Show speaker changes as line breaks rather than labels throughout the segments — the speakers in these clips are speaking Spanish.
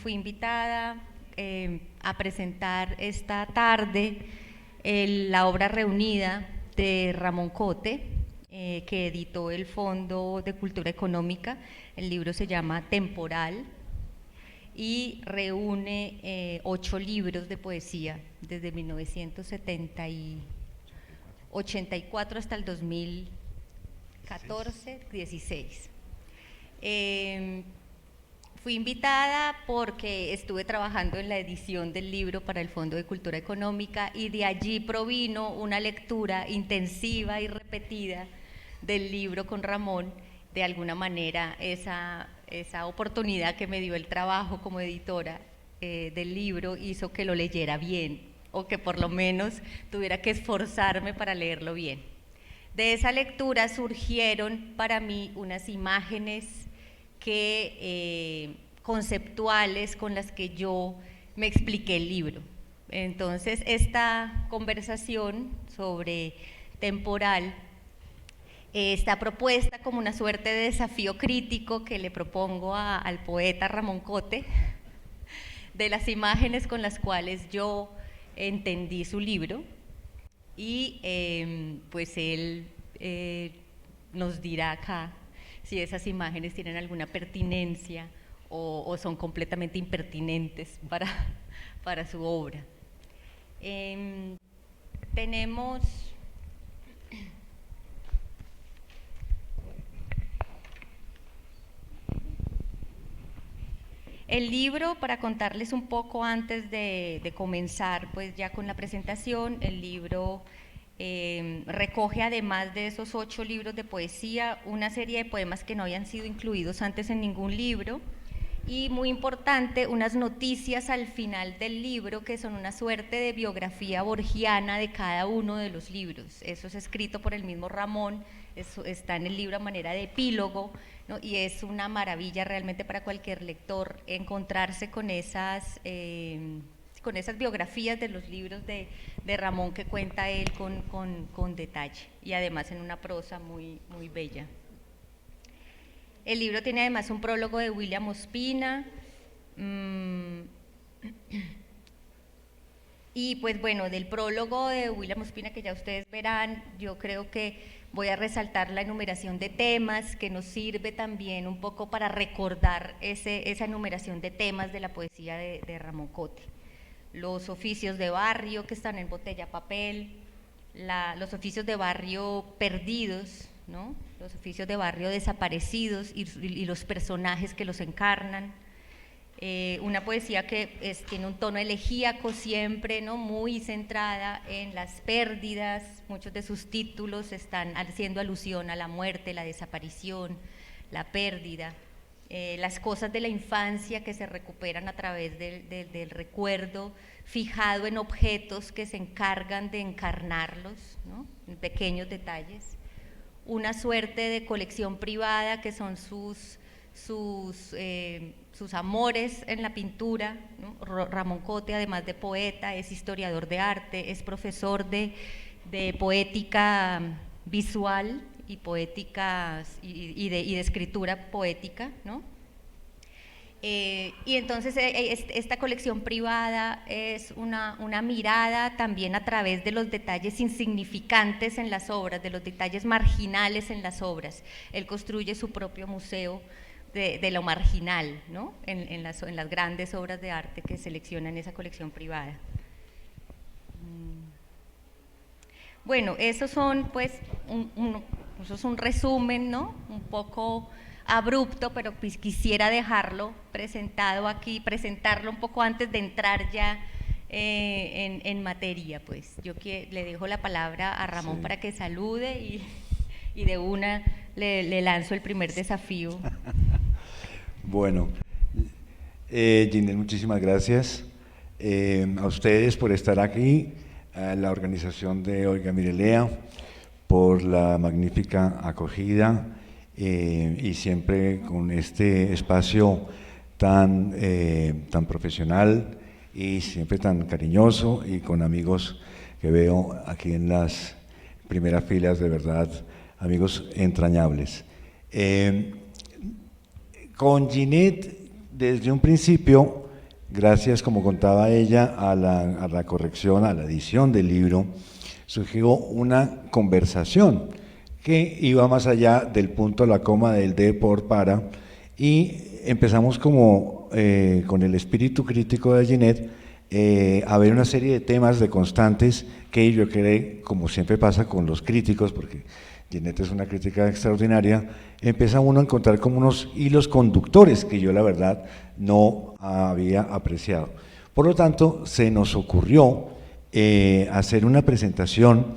fui invitada a presentar esta tarde la obra reunida de Ramón Cote, que editó el Fondo de Cultura Económica. El libro se llama Temporal y reúne 8 libros de poesía desde 1984 hasta el 2014-16. Fui invitada porque estuve trabajando en la edición del libro para el Fondo de Cultura Económica y de allí provino una lectura intensiva y repetida del libro con Ramón. De alguna manera esa oportunidad que me dio el trabajo como editora del libro hizo que lo leyera bien, o que por lo menos tuviera que esforzarme para leerlo bien. De esa lectura surgieron para mí unas imágenes conceptuales con las que yo me expliqué el libro. Entonces, esta conversación sobre Temporal está propuesta como una suerte de desafío crítico que le propongo al poeta Ramón Cote, de las imágenes con las cuales yo entendí su libro, y pues él nos dirá acá si esas imágenes tienen alguna pertinencia o son completamente impertinentes para su obra. Tenemos el libro, para contarles un poco antes de comenzar pues ya con la presentación. El libro recoge, además de esos 8 libros de poesía, una serie de poemas que no habían sido incluidos antes en ningún libro, y muy importante, unas noticias al final del libro que son una suerte de biografía borgiana de cada uno de los libros. Eso es escrito por el mismo Ramón, eso está en el libro a manera de epílogo, ¿no? Y es una maravilla realmente para cualquier lector encontrarse con esas biografías de los libros de Ramón, que cuenta él con detalle y además en una prosa muy, muy bella. El libro tiene además un prólogo de William Ospina, y pues bueno, del prólogo de William Ospina, que ya ustedes verán, yo creo que voy a resaltar la enumeración de temas, que nos sirve también un poco para recordar esa enumeración de temas de la poesía de Ramón Cote. Los oficios de barrio que están en Botella Papel, los oficios de barrio perdidos, ¿no? Los oficios de barrio desaparecidos y los personajes que los encarnan. Una poesía que tiene un tono elegíaco siempre, ¿no? Muy centrada en las pérdidas. Muchos de sus títulos están haciendo alusión a la muerte, la desaparición, la pérdida. Las cosas de la infancia que se recuperan a través del recuerdo, fijado en objetos que se encargan de encarnarlos, ¿no? En pequeños detalles. Una suerte de colección privada que son sus amores en la pintura, ¿no? Ramón Cote, además de poeta, es historiador de arte, es profesor de poética visual y poéticas y de escritura poética, ¿no? Y entonces esta colección privada es una mirada también a través de los detalles insignificantes en las obras, de los detalles marginales en las obras. Él construye su propio museo de lo marginal, ¿no? en las grandes obras de arte que selecciona en esa colección privada. Bueno, esos son pues eso es un resumen, ¿no? Un poco abrupto, pero pues quisiera dejarlo presentado aquí, presentarlo un poco antes de entrar ya en materia. Pues yo le dejo la palabra a Ramón, sí, para que salude y de una le lanzo el primer desafío.
Bueno, Ginette, muchísimas gracias a ustedes por estar aquí, a la organización de Olga Mirelea por la magnífica acogida y siempre con este espacio tan profesional y siempre tan cariñoso, y con amigos que veo aquí en las primeras filas, de verdad, amigos entrañables. Con Ginette desde un principio, gracias, como contaba ella, a la corrección, a la edición del libro, surgió una conversación que iba más allá del punto, la coma, del de, por, para, y empezamos como con el espíritu crítico de Ginette a ver una serie de temas, de constantes, que yo creo, como siempre pasa con los críticos, porque Ginette es una crítica extraordinaria, empieza uno a encontrar como unos hilos conductores que yo la verdad no había apreciado. Por lo tanto, se nos ocurrió hacer una presentación,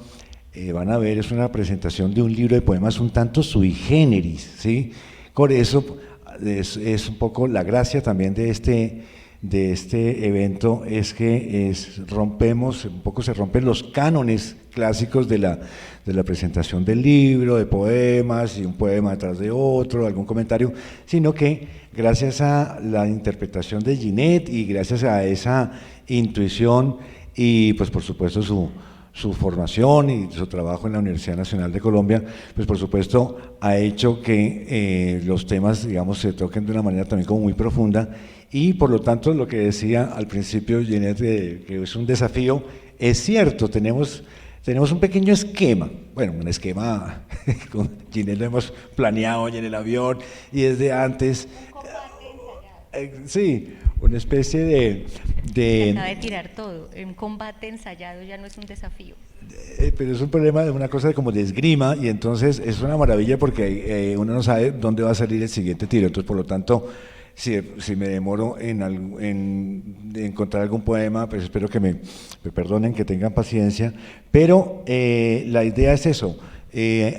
van a ver, es una presentación de un libro de poemas un tanto sui generis, ¿sí? Por eso es un poco la gracia también de este evento, es que rompemos, un poco se rompen los cánones clásicos de la presentación del libro, de poemas, y un poema detrás de otro, algún comentario, sino que gracias a la interpretación de Ginette y gracias a esa intuición y pues por supuesto su formación y su trabajo en la Universidad Nacional de Colombia, pues por supuesto ha hecho que los temas, digamos, se toquen de una manera también como muy profunda y por lo tanto lo que decía al principio Ginette, que es un desafío, es cierto, tenemos un pequeño esquema, bueno, un esquema, con Ginette lo hemos planeado en el avión y desde antes, sí, una especie
Se acaba de tirar todo, un combate ensayado ya no es un desafío.
pero es un problema de una cosa como de esgrima y entonces es una maravilla porque uno no sabe dónde va a salir el siguiente tiro, entonces por lo tanto si me demoro en encontrar algún poema, pues espero que me perdonen, que tengan paciencia, pero la idea es eso,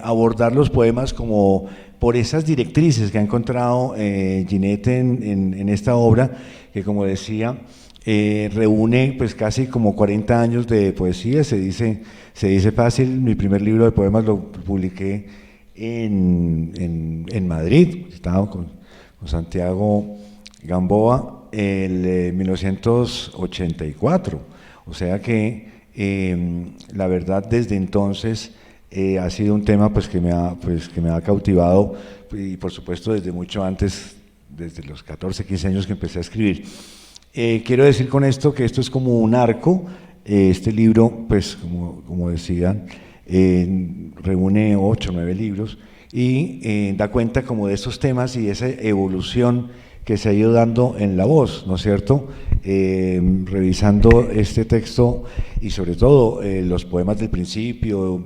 abordar los poemas como por esas directrices que ha encontrado Ginette en esta obra, que como decía, reúne pues casi como 40 años de poesía, se dice fácil. Mi primer libro de poemas lo publiqué en Madrid, estaba con Santiago Gamboa, en 1984, o sea que la verdad desde entonces ha sido un tema pues que me ha cautivado y por supuesto desde mucho antes, desde los 14, 15 años que empecé a escribir. Quiero decir con esto que esto es como un arco, este libro, pues como decían, reúne 8 o 9 libros y da cuenta como de estos temas y esa evolución que se ha ido dando en la voz, ¿no es cierto? Revisando este texto y sobre todo los poemas del principio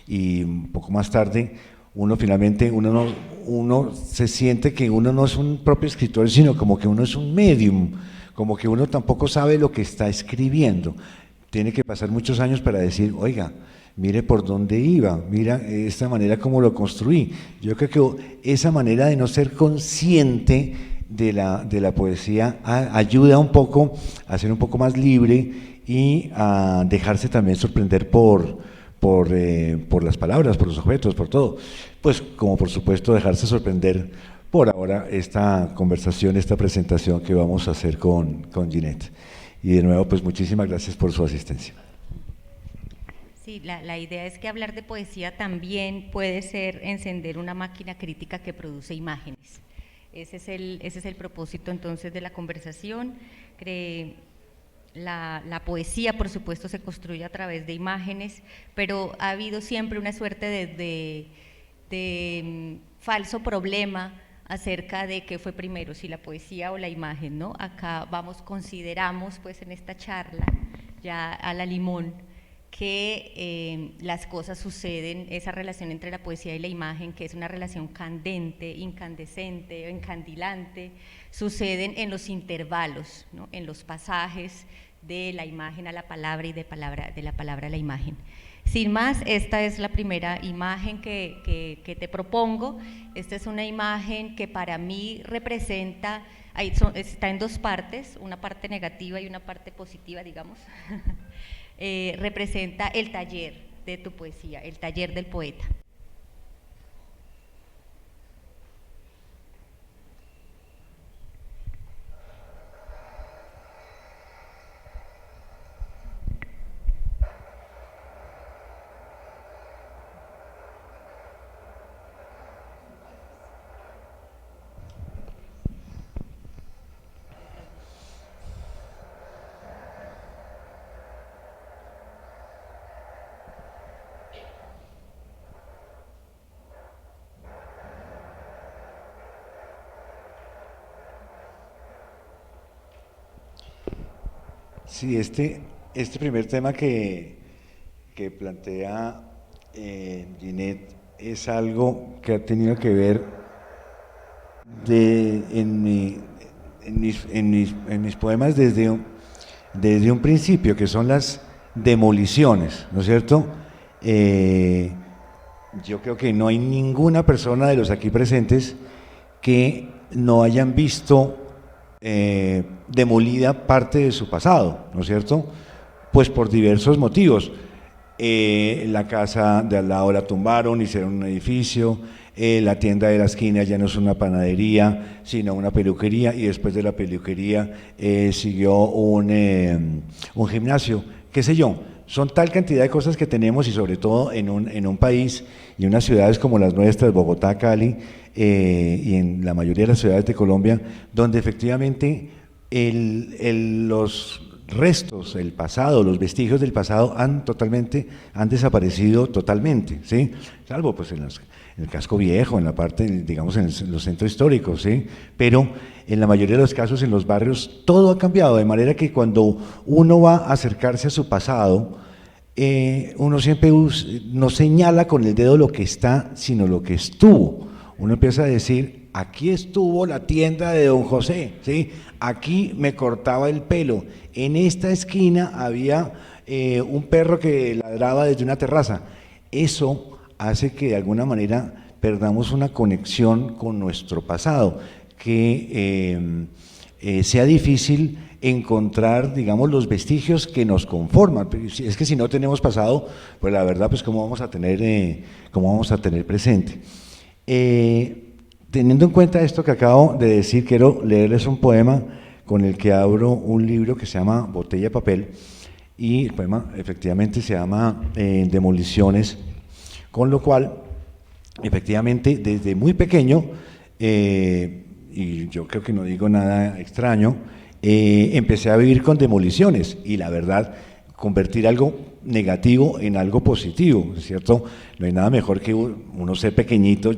y un poco más tarde, uno se siente que uno no es un propio escritor, sino como que uno es un medium, como que uno tampoco sabe lo que está escribiendo. Tiene que pasar muchos años para decir, oiga, mire por dónde iba, mira esta manera como lo construí. Yo creo que esa manera de no ser consciente de la poesía ayuda un poco a ser un poco más libre y a dejarse también sorprender por las palabras, por los objetos, por todo. Pues como por supuesto dejarse sorprender por ahora esta conversación, esta presentación que vamos a hacer con Ginette. Y de nuevo, pues muchísimas gracias por su asistencia.
Sí, la idea es que hablar de poesía también puede ser encender una máquina crítica que produce imágenes. Ese es el propósito entonces de la conversación. La poesía, por supuesto, se construye a través de imágenes, pero ha habido siempre una suerte de falso problema acerca de qué fue primero, si la poesía o la imagen, ¿no? Acá consideramos pues en esta charla, ya a la limón, que las cosas suceden, esa relación entre la poesía y la imagen, que es una relación candente, incandescente, encandilante, suceden en los intervalos, ¿no? En los pasajes de la imagen a la palabra y de la palabra a la imagen. Sin más, esta es la primera imagen que te propongo. Esta es una imagen que para mí representa, está en dos partes, una parte negativa y una parte positiva, digamos. Representa el taller de tu poesía, el taller del poeta.
Sí, este primer tema que plantea Ginette es algo que ha tenido que ver en mis poemas desde un principio, que son las demoliciones, ¿no es cierto? Yo creo que no hay ninguna persona de los aquí presentes que no hayan visto demolida parte de su pasado, ¿no es cierto? Pues por diversos motivos. La casa de al lado la tumbaron, hicieron un edificio, la tienda de la esquina ya no es una panadería, sino una peluquería, y después de la peluquería siguió un gimnasio, qué sé yo. Son tal cantidad de cosas que tenemos, y sobre todo en un país y en unas ciudades como las nuestras, Bogotá, Cali, y en la mayoría de las ciudades de Colombia, donde efectivamente los restos, el pasado, los vestigios del pasado han desaparecido totalmente, ¿sí? Salvo pues en el casco viejo, en la parte, digamos, en los centros históricos, ¿sí? Pero en la mayoría de los casos en los barrios todo ha cambiado, de manera que cuando uno va a acercarse a su pasado, uno siempre no señala con el dedo lo que está, sino lo que estuvo. Uno empieza a decir: aquí estuvo la tienda de don José, ¿sí? Aquí me cortaba el pelo, en esta esquina había un perro que ladraba desde una terraza. Eso hace que de alguna manera perdamos una conexión con nuestro pasado, que sea difícil encontrar, digamos, los vestigios que nos conforman. Es que si no tenemos pasado, pues la verdad, pues cómo vamos a tener presente. Teniendo en cuenta esto que acabo de decir, quiero leerles un poema con el que abro un libro que se llama Botella de Papel, y el poema efectivamente se llama Demoliciones, con lo cual efectivamente desde muy pequeño, y yo creo que no digo nada extraño, empecé a vivir con demoliciones, y la verdad, convertir algo negativo en algo positivo, ¿cierto? No hay nada mejor que uno ser pequeñito,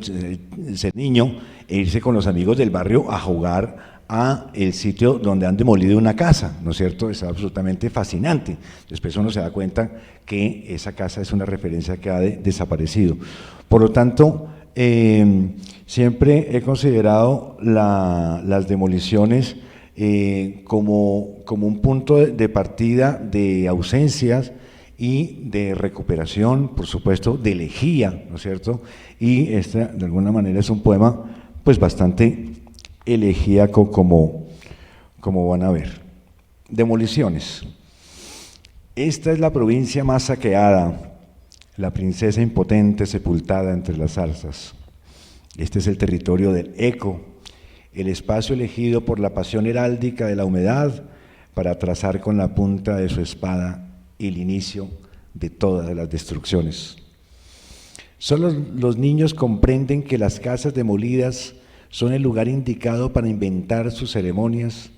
ser niño, e irse con los amigos del barrio a jugar a el sitio donde han demolido una casa, ¿no es cierto? Es absolutamente fascinante. Después uno se da cuenta que esa casa es una referencia que ha desaparecido. Por lo tanto, siempre he considerado las demoliciones como un punto de partida de ausencias y de recuperación, por supuesto, de elegía, ¿no es cierto? Y este, de alguna manera, es un poema pues bastante elegíaco, como van a ver. Demoliciones. Esta es la provincia más saqueada, la princesa impotente sepultada entre las zarzas. Este es el territorio del eco, el espacio elegido por la pasión heráldica de la humedad para trazar con la punta de su espada el inicio de todas las destrucciones. Solo los niños comprenden que las casas demolidas son el lugar indicado para inventar sus ceremonias,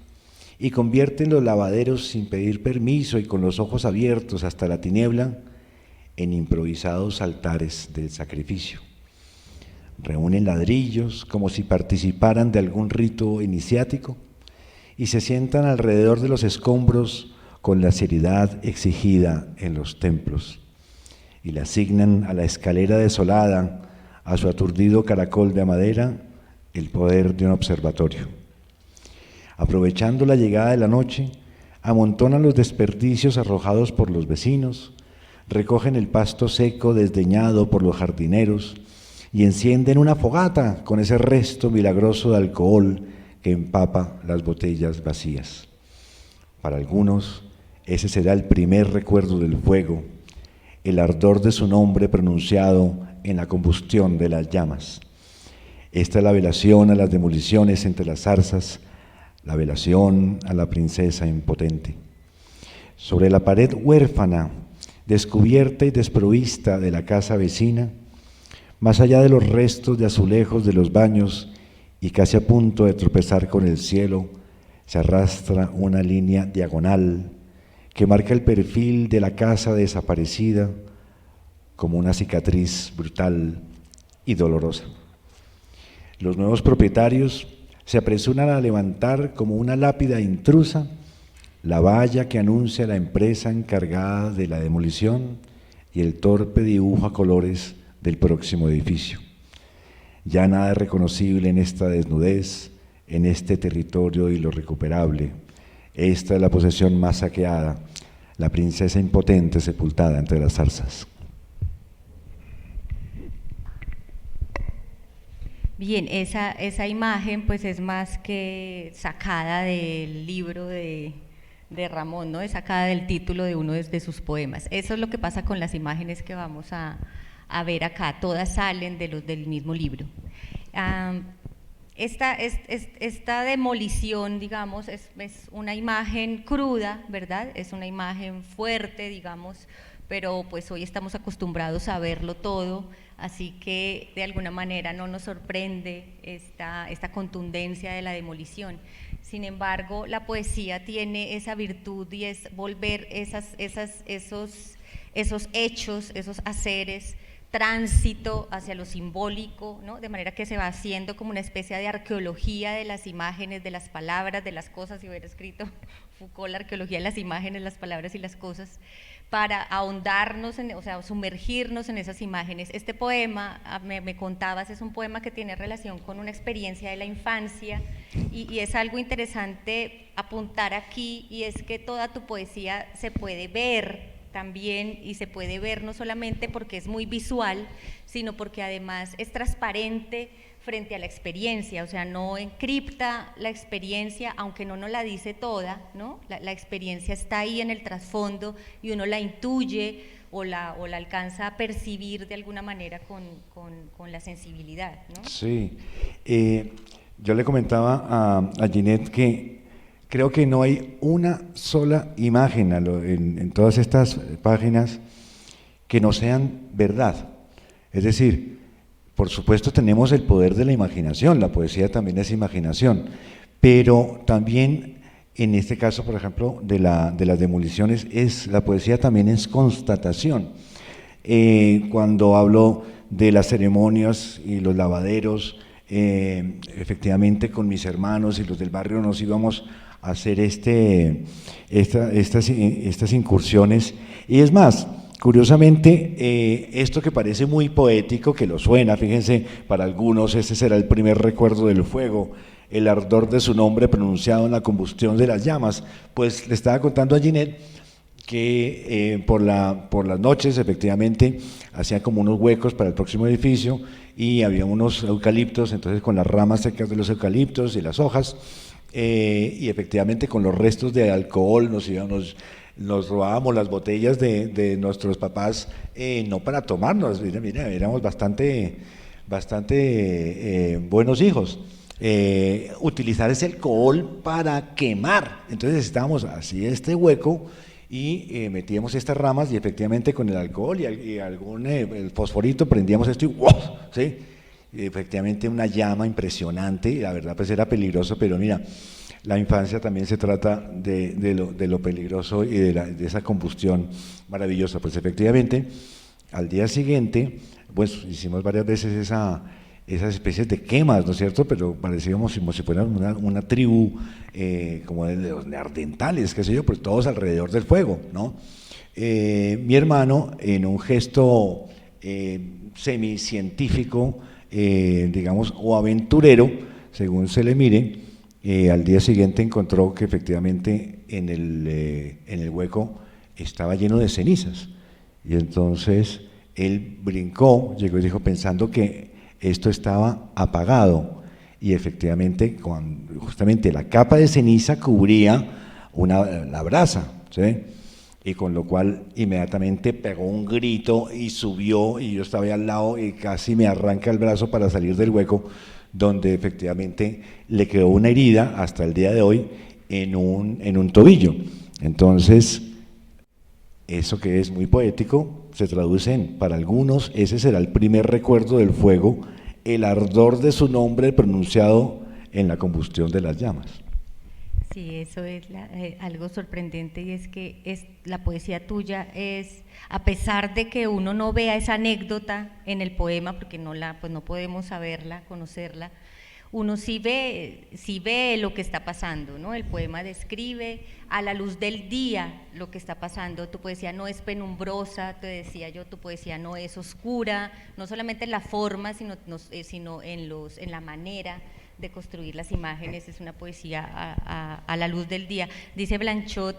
y convierten los lavaderos sin pedir permiso y con los ojos abiertos hasta la tiniebla en improvisados altares del sacrificio. Reúnen ladrillos como si participaran de algún rito iniciático y se sientan alrededor de los escombros con la seriedad exigida en los templos, y le asignan a la escalera desolada, a su aturdido caracol de madera, el poder de un observatorio. Aprovechando la llegada de la noche, amontonan los desperdicios arrojados por los vecinos, recogen el pasto seco desdeñado por los jardineros y encienden una fogata con ese resto milagroso de alcohol que empapa las botellas vacías. Para algunos, ese será el primer recuerdo del fuego, el ardor de su nombre pronunciado en la combustión de las llamas. Esta es la velación a las demoliciones entre las zarzas, la velación a la princesa impotente. Sobre la pared huérfana, descubierta y desprovista de la casa vecina, más allá de los restos de azulejos de los baños y casi a punto de tropezar con el cielo, se arrastra una línea diagonal que marca el perfil de la casa desaparecida como una cicatriz brutal y dolorosa. Los nuevos propietarios se apresuran a levantar como una lápida intrusa la valla que anuncia la empresa encargada de la demolición y el torpe dibujo a colores del próximo edificio. Ya nada es reconocible en esta desnudez, en este territorio irrecuperable. Esta es la posesión más saqueada, la princesa impotente sepultada entre las zarzas.
Bien, esa imagen pues es más que sacada del libro de Ramón, ¿no? Es sacada del título de uno de sus poemas. Eso es lo que pasa con las imágenes que vamos a ver acá, todas salen del mismo libro. Esta demolición, digamos, es una imagen cruda, ¿verdad? Es una imagen fuerte, digamos, pero pues hoy estamos acostumbrados a verlo todo, así que de alguna manera no nos sorprende esta contundencia de la demolición. Sin embargo, la poesía tiene esa virtud y es volver esos hechos, esos haceres, tránsito hacia lo simbólico, ¿no? De manera que se va haciendo como una especie de arqueología de las imágenes, de las palabras, de las cosas, si hubiera escrito Foucault la arqueología de las imágenes, las palabras y las cosas, para ahondarnos, o sea, sumergirnos en esas imágenes. Este poema, me contabas, es un poema que tiene relación con una experiencia de la infancia y es algo interesante apuntar aquí, y es que toda tu poesía se puede ver también, y se puede ver no solamente porque es muy visual, sino porque además es transparente frente a la experiencia, o sea, no encripta la experiencia, aunque no nos la dice toda, ¿no? La experiencia está ahí en el trasfondo y uno la intuye o la alcanza a percibir de alguna manera con la sensibilidad, ¿no?
Sí, yo le comentaba a Ginette que creo que no hay una sola imagen en todas estas páginas que no sean verdad. Es decir, por supuesto tenemos el poder de la imaginación, la poesía también es imaginación, pero también en este caso, por ejemplo, de las demoliciones, la poesía también es constatación. Cuando hablo de las ceremonias y los lavaderos, efectivamente con mis hermanos y los del barrio nos íbamos a hacer estas incursiones, y es más, curiosamente, esto que parece muy poético, que lo suena, fíjense, para algunos este será el primer recuerdo del fuego, el ardor de su nombre pronunciado en la combustión de las llamas. Pues le estaba contando a Ginette que por las noches efectivamente hacían como unos huecos para el próximo edificio y había unos eucaliptos, entonces con las ramas secas de los eucaliptos y las hojas, y efectivamente con los restos de alcohol nos robábamos las botellas de nuestros papás, no para tomarnos, mira, éramos bastante buenos hijos. Utilizar ese alcohol para quemar, entonces estábamos así hueco y metíamos estas ramas y efectivamente con el alcohol y algún el fosforito prendíamos esto y ¡wow! ¿Sí? Y efectivamente una llama impresionante, y la verdad pues era peligroso, pero mira, la infancia también se trata de lo peligroso y de esa combustión maravillosa. Pues efectivamente, al día siguiente, pues hicimos varias veces esas especies de quemas, ¿no es cierto? Pero parecíamos como si fueran una tribu, como de los neandertales, qué sé yo, pues todos alrededor del fuego, ¿no? Mi hermano, en un gesto semicientífico, digamos, o aventurero, según se le mire, al día siguiente encontró que efectivamente en el hueco estaba lleno de cenizas, y entonces él brincó, llegó y dijo, pensando que esto estaba apagado, y efectivamente justamente la capa de ceniza cubría la brasa, ¿sí? Y con lo cual inmediatamente pegó un grito y subió, y yo estaba ahí al lado y casi me arranca el brazo para salir del hueco, donde efectivamente le quedó una herida hasta el día de hoy en un tobillo. Entonces, eso que es muy poético se traduce en, para algunos, ese será el primer recuerdo del fuego, el ardor de su nombre pronunciado en la combustión de las llamas.
Sí, eso es algo sorprendente, y es que la poesía tuya es, a pesar de que uno no vea esa anécdota en el poema, porque pues no podemos saberla, conocerla, uno sí ve lo que está pasando, ¿no? El poema describe a la luz del día lo que está pasando. Tu poesía no es penumbrosa, te decía yo, tu poesía no es oscura, no solamente en la forma, sino en la manera de construir las imágenes. Es una poesía a la luz del día. Dice Blanchot,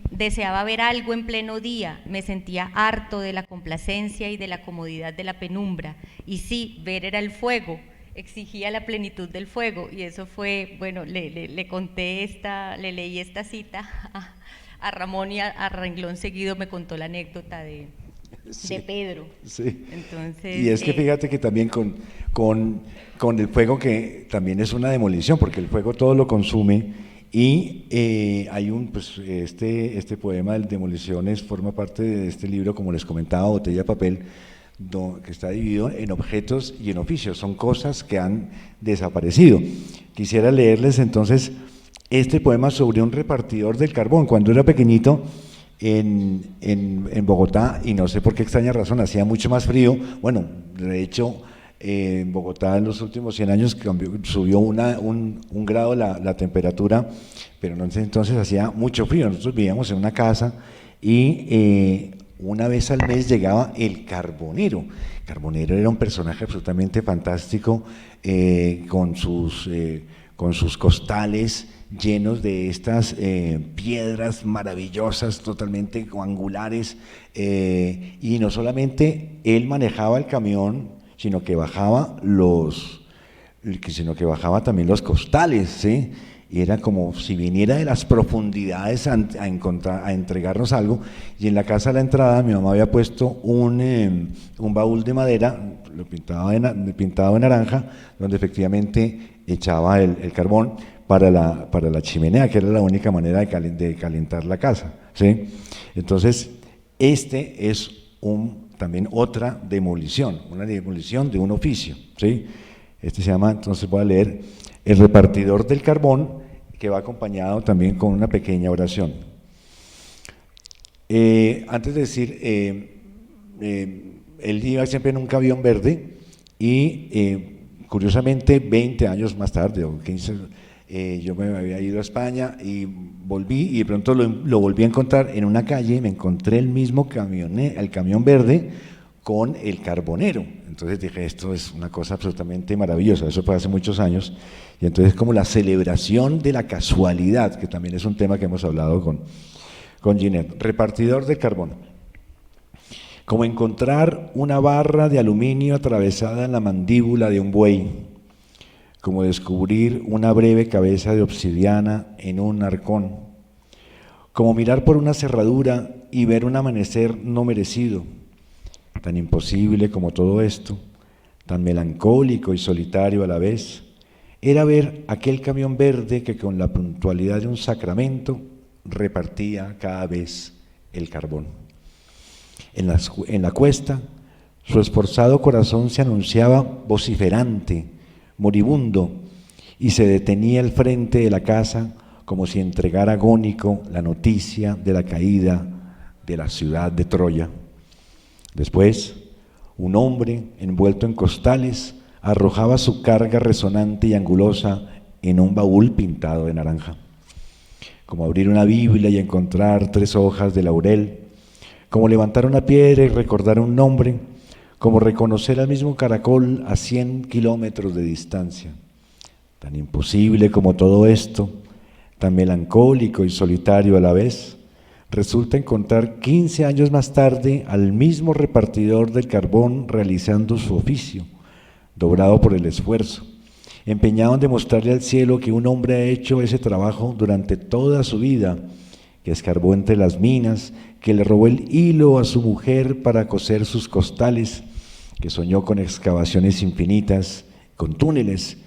deseaba ver algo en pleno día, me sentía harto de la complacencia y de la comodidad de la penumbra, y sí, ver era el fuego, exigía la plenitud del fuego. Y eso fue, bueno, le leí esta cita a Ramón, y a renglón seguido me contó la anécdota de Pedro.
Sí.
Entonces,
y es que fíjate que también con el fuego, que también es una demolición, porque el fuego todo lo consume. Y hay este poema de Demoliciones forma parte de este libro, como les comentaba, Botella de Papel, que está dividido en objetos y en oficios, son cosas que han desaparecido. Quisiera leerles entonces este poema sobre un repartidor del carbón. Cuando era pequeñito en Bogotá, y no sé por qué extraña razón, hacía mucho más frío. Bueno, de hecho, en Bogotá en los últimos 100 años subió un grado la temperatura, pero entonces hacía mucho frío. Nosotros vivíamos en una casa y una vez al mes llegaba el carbonero. El carbonero era un personaje absolutamente fantástico, con sus costales llenos de estas piedras maravillosas, totalmente angulares, y no solamente él manejaba el camión, sino que bajaba también los costales, ¿sí? Y era como si viniera de las profundidades a entregarnos algo. Y en la casa a la entrada mi mamá había puesto un baúl de madera, pintado de naranja, donde efectivamente echaba el carbón para la chimenea, que era la única manera de calentar la casa, ¿sí? Entonces, este es también otra demolición, una demolición de un oficio, ¿sí? Este se llama, entonces voy a leer, El repartidor del carbón, que va acompañado también con una pequeña oración. Antes de decir, él iba siempre en un camión verde y curiosamente 20 años más tarde, o 15, yo me había ido a España y volví, y de pronto lo volví a encontrar en una calle. Me encontré el mismo el camión verde con el carbonero. Entonces dije, esto es una cosa absolutamente maravillosa. Eso fue hace muchos años, y entonces como la celebración de la casualidad, que también es un tema que hemos hablado con Ginette. Repartidor de carbón. Como encontrar una barra de aluminio atravesada en la mandíbula de un buey, como descubrir una breve cabeza de obsidiana en un arcón, como mirar por una cerradura y ver un amanecer no merecido, tan imposible como todo esto, tan melancólico y solitario a la vez, era ver aquel camión verde que con la puntualidad de un sacramento repartía cada vez el carbón. En la cuesta, su esforzado corazón se anunciaba vociferante, moribundo, y se detenía al frente de la casa como si entregara agónico la noticia de la caída de la ciudad de Troya. Después, un hombre envuelto en costales arrojaba su carga resonante y angulosa en un baúl pintado de naranja. Como abrir una Biblia y encontrar 3 hojas de laurel, como levantar una piedra y recordar un nombre, como reconocer al mismo caracol a 100 kilómetros de distancia. Tan imposible como todo esto, tan melancólico y solitario a la vez, resulta encontrar 15 años más tarde al mismo repartidor del carbón realizando su oficio, dobrado por el esfuerzo, empeñado en demostrarle al cielo que un hombre ha hecho ese trabajo durante toda su vida, que escarbó entre las minas, que le robó el hilo a su mujer para coser sus costales, que soñó con excavaciones infinitas, con túneles,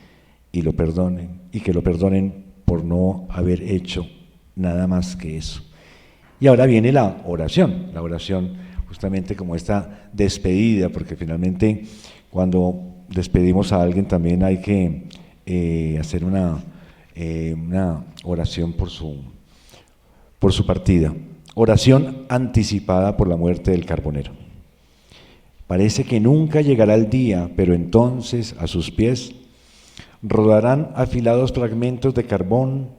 y que lo perdonen por no haber hecho nada más que eso. Y ahora viene la oración justamente como esta despedida, porque finalmente cuando despedimos a alguien también hay que hacer una oración por su partida. Oración anticipada por la muerte del carbonero. Parece que nunca llegará el día, pero entonces a sus pies rodarán afilados fragmentos de carbón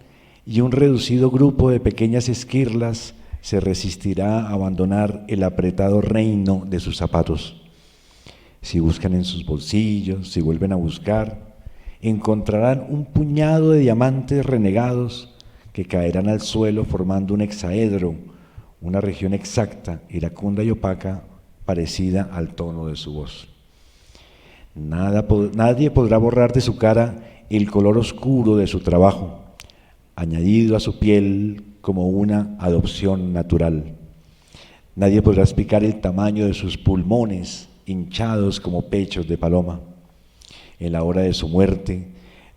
y un reducido grupo de pequeñas esquirlas se resistirá a abandonar el apretado reino de sus zapatos. Si buscan en sus bolsillos, si vuelven a buscar, encontrarán un puñado de diamantes renegados que caerán al suelo formando un hexaedro, una región exacta, iracunda y opaca, parecida al tono de su voz. Nadie podrá borrar de su cara el color oscuro de su trabajo, añadido a su piel como una adopción natural. Nadie podrá explicar el tamaño de sus pulmones, hinchados como pechos de paloma. En la hora de su muerte,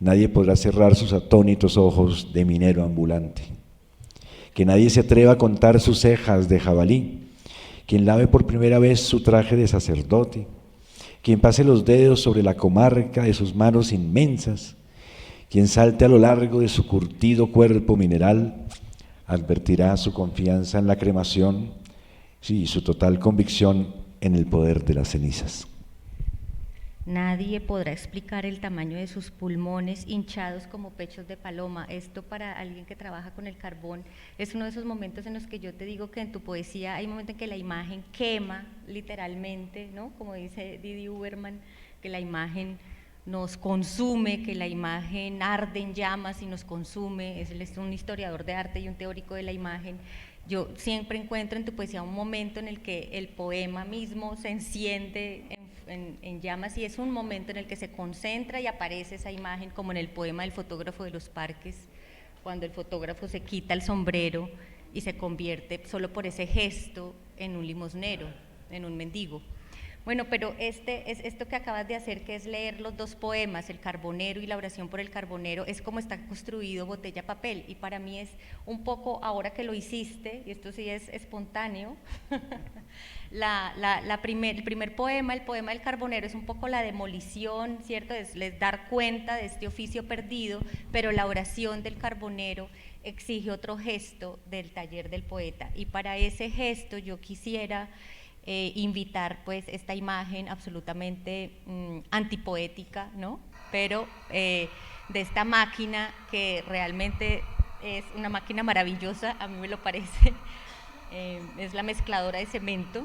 nadie podrá cerrar sus atónitos ojos de minero ambulante. Que nadie se atreva a contar sus cejas de jabalí, quien lave por primera vez su traje de sacerdote, quien pase los dedos sobre la comarca de sus manos inmensas, quien salte a lo largo de su curtido cuerpo mineral, advertirá su confianza en la cremación y su total convicción en el poder de las cenizas.
Nadie podrá explicar el tamaño de sus pulmones hinchados como pechos de paloma. Esto para alguien que trabaja con el carbón es uno de esos momentos en los que yo te digo que en tu poesía hay momentos en que la imagen quema literalmente, ¿no? Como dice Didi Uberman, que la imagen nos consume, que la imagen arde en llamas y nos consume. Él es un historiador de arte y un teórico de la imagen. Yo siempre encuentro en tu poesía un momento en el que el poema mismo se enciende en llamas y es un momento en el que se concentra y aparece esa imagen, como en el poema del fotógrafo de los parques, cuando el fotógrafo se quita el sombrero y se convierte solo por ese gesto en un limosnero, en un mendigo. Bueno, pero esto que acabas de hacer, que es leer los dos poemas, El Carbonero y La Oración por el Carbonero, es como está construido Botella Papel, y para mí es un poco, ahora que lo hiciste, y esto sí es espontáneo, el primer poema, el poema del Carbonero, es un poco la demolición, ¿cierto? Es dar cuenta de este oficio perdido, pero la oración del Carbonero exige otro gesto del taller del poeta, y para ese gesto yo quisiera invitar pues esta imagen absolutamente antipoética, ¿no? Pero de esta máquina que realmente es una máquina maravillosa, a mí me lo parece, es la mezcladora de cemento.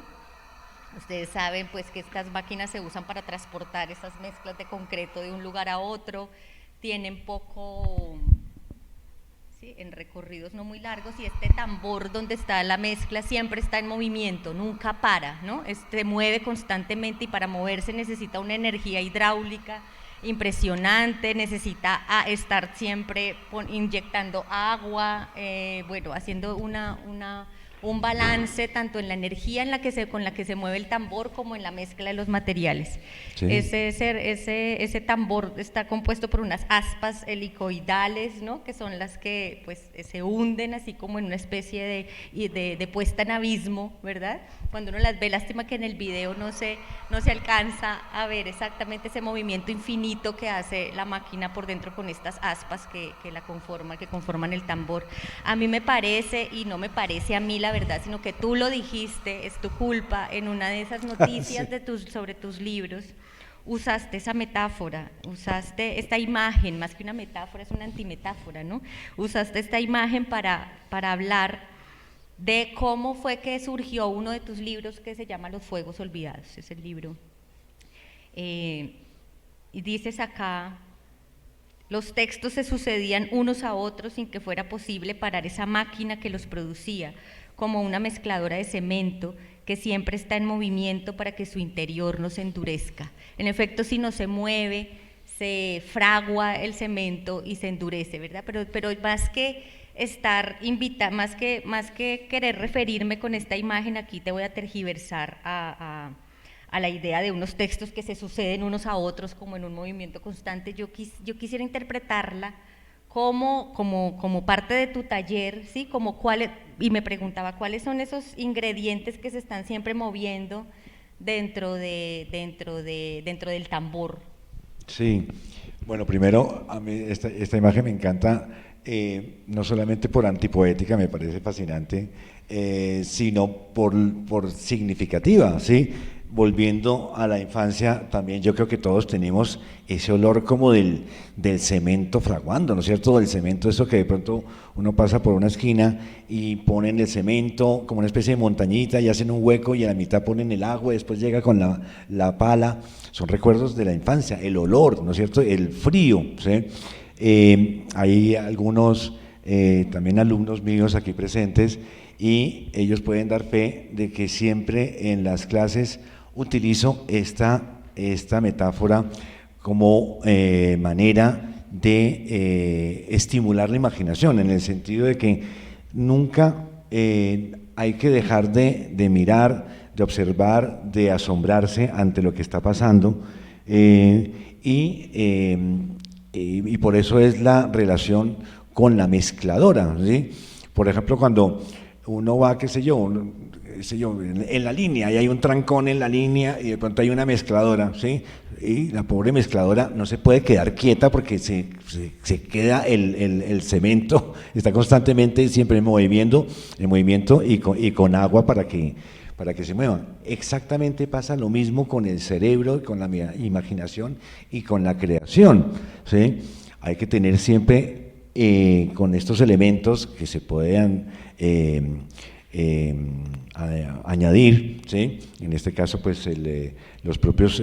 Ustedes saben pues que estas máquinas se usan para transportar esas mezclas de concreto de un lugar a otro, tienen poco, ¿sí?, en recorridos no muy largos, y este tambor donde está la mezcla siempre está en movimiento, nunca para, ¿no? Se mueve constantemente y para moverse necesita una energía hidráulica impresionante, necesita estar siempre inyectando agua, bueno, haciendo un balance tanto en la energía con la que se mueve el tambor como en la mezcla de los materiales. Sí. Ese tambor está compuesto por unas aspas helicoidales, ¿no?, que son las que pues se hunden así como en una especie de puesta en abismo, ¿verdad? Cuando uno las ve, lástima que en el video no se alcanza a ver exactamente ese movimiento infinito que hace la máquina por dentro con estas aspas que conforman el tambor. A mí me parece, y no me parece a mí la verdad, sino que tú lo dijiste, es tu culpa, en una de esas noticias sí, sobre tus libros, usaste esa metáfora, usaste esta imagen, más que una metáfora, es una antimetáfora, ¿no? Usaste esta imagen para hablar de cómo fue que surgió uno de tus libros que se llama Los Fuegos Olvidados, es el libro. Y dices acá: los textos se sucedían unos a otros sin que fuera posible parar esa máquina que los producía, como una mezcladora de cemento que siempre está en movimiento para que su interior no se endurezca. En efecto, si no se mueve, se fragua el cemento y se endurece, ¿verdad? Pero más que más que querer referirme con esta imagen, aquí te voy a tergiversar a la idea de unos textos que se suceden unos a otros como en un movimiento constante. Yo quisiera interpretarla como parte de tu taller, ¿sí? Y me preguntaba cuáles son esos ingredientes que se están siempre moviendo dentro del tambor.
Sí, bueno, primero a mí esta imagen me encanta, no solamente por antipoética, me parece fascinante, sino por significativa, ¿sí? volviendo a la infancia, también yo creo que todos tenemos ese olor como del cemento fraguando, ¿no es cierto? Del cemento, eso que de pronto uno pasa por una esquina y ponen el cemento como una especie de montañita y hacen un hueco y a la mitad ponen el agua y después llega con la pala. Son recuerdos de la infancia, el olor, ¿no es cierto? El frío, ¿sí? Hay algunos también alumnos míos aquí presentes y ellos pueden dar fe de que siempre en las clases utilizo esta metáfora como manera de estimular la imaginación, en el sentido de que nunca hay que dejar de mirar, de observar, de asombrarse ante lo que está pasando, y por eso es la relación con la mezcladora, ¿sí? Por ejemplo, cuando uno va, qué sé yo, en la línea y hay un trancón en la línea y de pronto hay una mezcladora, ¿sí? Y la pobre mezcladora no se puede quedar quieta porque se queda el cemento, está constantemente siempre en movimiento y con agua para que se mueva. Exactamente pasa lo mismo con el cerebro, con la imaginación y con la creación, ¿sí? Hay que tener siempre con estos elementos que se puedan añadir, ¿sí? En este caso pues los propios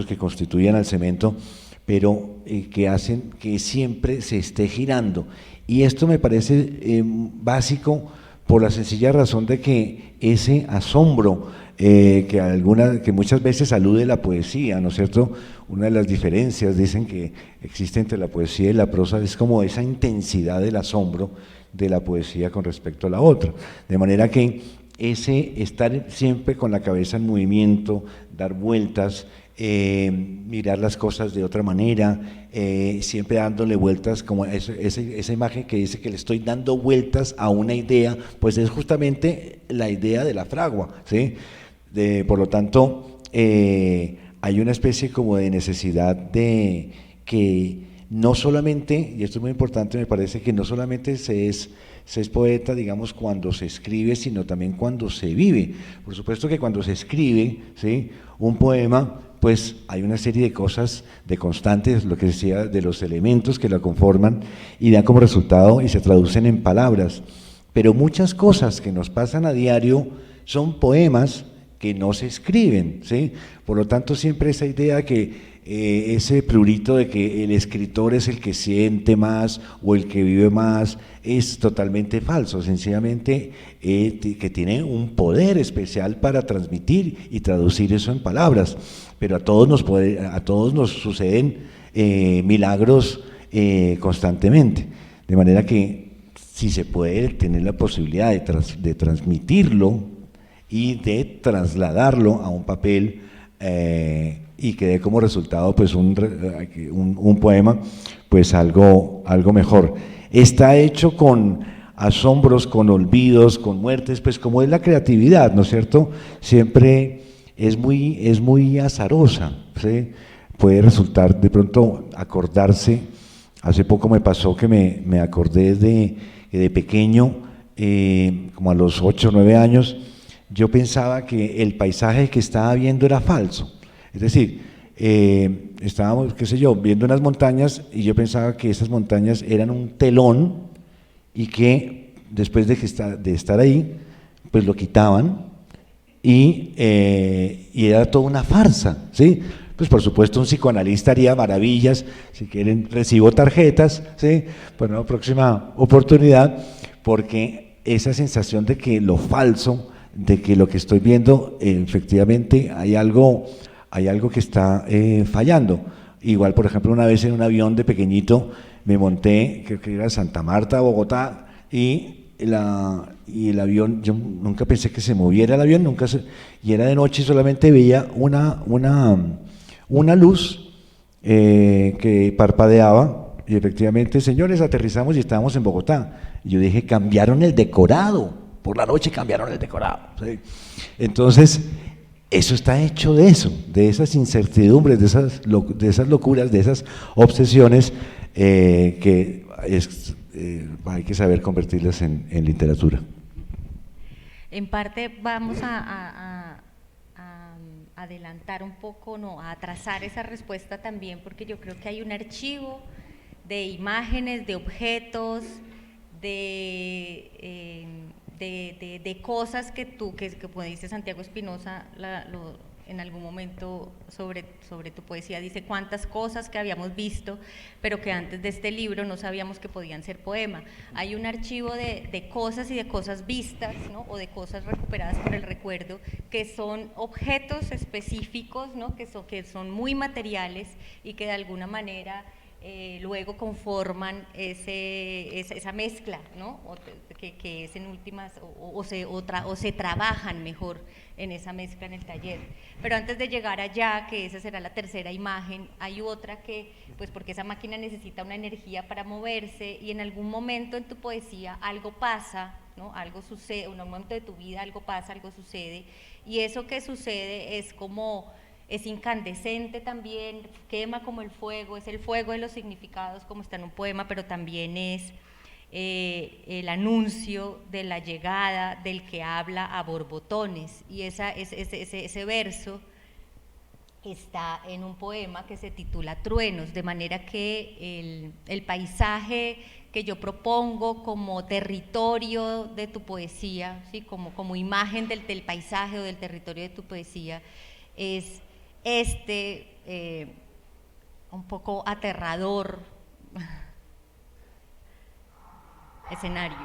que constituyen al cemento, pero que hacen que siempre se esté girando, y esto me parece básico por la sencilla razón de que ese asombro que muchas veces alude la poesía, ¿no es cierto? Una de las diferencias, dicen, que existe entre la poesía y la prosa es como esa intensidad del asombro de la poesía con respecto a la otra, de manera que ese estar siempre con la cabeza en movimiento, dar vueltas, mirar las cosas de otra manera, siempre dándole vueltas, como esa imagen que dice que le estoy dando vueltas a una idea, pues es justamente la idea de la fragua, ¿sí? Por lo tanto, hay una especie como de necesidad de que no solamente, y esto es muy importante, me parece que no solamente se es poeta, digamos, cuando se escribe, sino también cuando se vive. Por supuesto que cuando se escribe, ¿sí?, un poema, pues hay una serie de cosas, de constantes, lo que decía, de los elementos que la conforman y dan como resultado y se traducen en palabras. Pero muchas cosas que nos pasan a diario son poemas que no se escriben, ¿sí? Por lo tanto, siempre esa idea que ese prurito de que el escritor es el que siente más o el que vive más es totalmente falso. Sencillamente que tiene un poder especial para transmitir y traducir eso en palabras, pero a todos nos suceden milagros constantemente, de manera que si se puede tener la posibilidad de transmitirlo y de trasladarlo a un papel y que dé como resultado pues un poema, pues algo mejor. Está hecho con asombros, con olvidos, con muertes, pues como es la creatividad, ¿no es cierto? Siempre es muy azarosa, ¿sí? Puede resultar de pronto acordarse. Hace poco me pasó que me acordé de pequeño, como a los 8 o 9 años, yo pensaba que el paisaje que estaba viendo era falso. Es decir, estábamos, qué sé yo, viendo unas montañas y yo pensaba que esas montañas eran un telón y que después de estar ahí, pues lo quitaban y era toda una farsa, ¿sí? Pues por supuesto un psicoanalista haría maravillas, si quieren recibo tarjetas, ¿sí?, para una próxima oportunidad, porque esa sensación de que lo falso, de que lo que estoy viendo, efectivamente hay algo que está fallando. Igual, por ejemplo, una vez en un avión de pequeñito me monté, creo que era Santa Marta, Bogotá, y el avión, yo nunca pensé que se moviera el avión, y era de noche y solamente veía una luz que parpadeaba, y efectivamente, señores, aterrizamos y estábamos en Bogotá. Y yo dije, cambiaron el decorado. Por la noche cambiaron el decorado, ¿sí? Entonces, eso está hecho de esas incertidumbres, de esas locuras, de esas obsesiones que hay que saber convertirlas en literatura.
En parte vamos a adelantar un poco, no, a trazar esa respuesta también, porque yo creo que hay un archivo de imágenes, de objetos, de cosas que tú, que como dice Santiago Espinosa, en algún momento sobre tu poesía, dice cuántas cosas que habíamos visto, pero que antes de este libro no sabíamos que podían ser poema. Hay un archivo de cosas y de cosas vistas, ¿no? O de cosas recuperadas por el recuerdo, que son objetos específicos, ¿no? que son muy materiales y que de alguna manera luego conforman esa mezcla, ¿no? que es en últimas, o se trabajan mejor en esa mezcla en el taller. Pero antes de llegar allá, que esa será la tercera imagen, hay otra que, pues porque esa máquina necesita una energía para moverse, y en algún momento en tu poesía algo pasa, ¿no? Algo sucede, en un momento de tu vida algo pasa, algo sucede, y eso que sucede es incandescente también, quema como el fuego, es el fuego de los significados como está en un poema, pero también es el anuncio de la llegada del que habla a borbotones, y ese verso está en un poema que se titula Truenos, de manera que el paisaje que yo propongo como territorio de tu poesía, ¿sí? como imagen del paisaje o del territorio de tu poesía, es un poco aterrador escenario.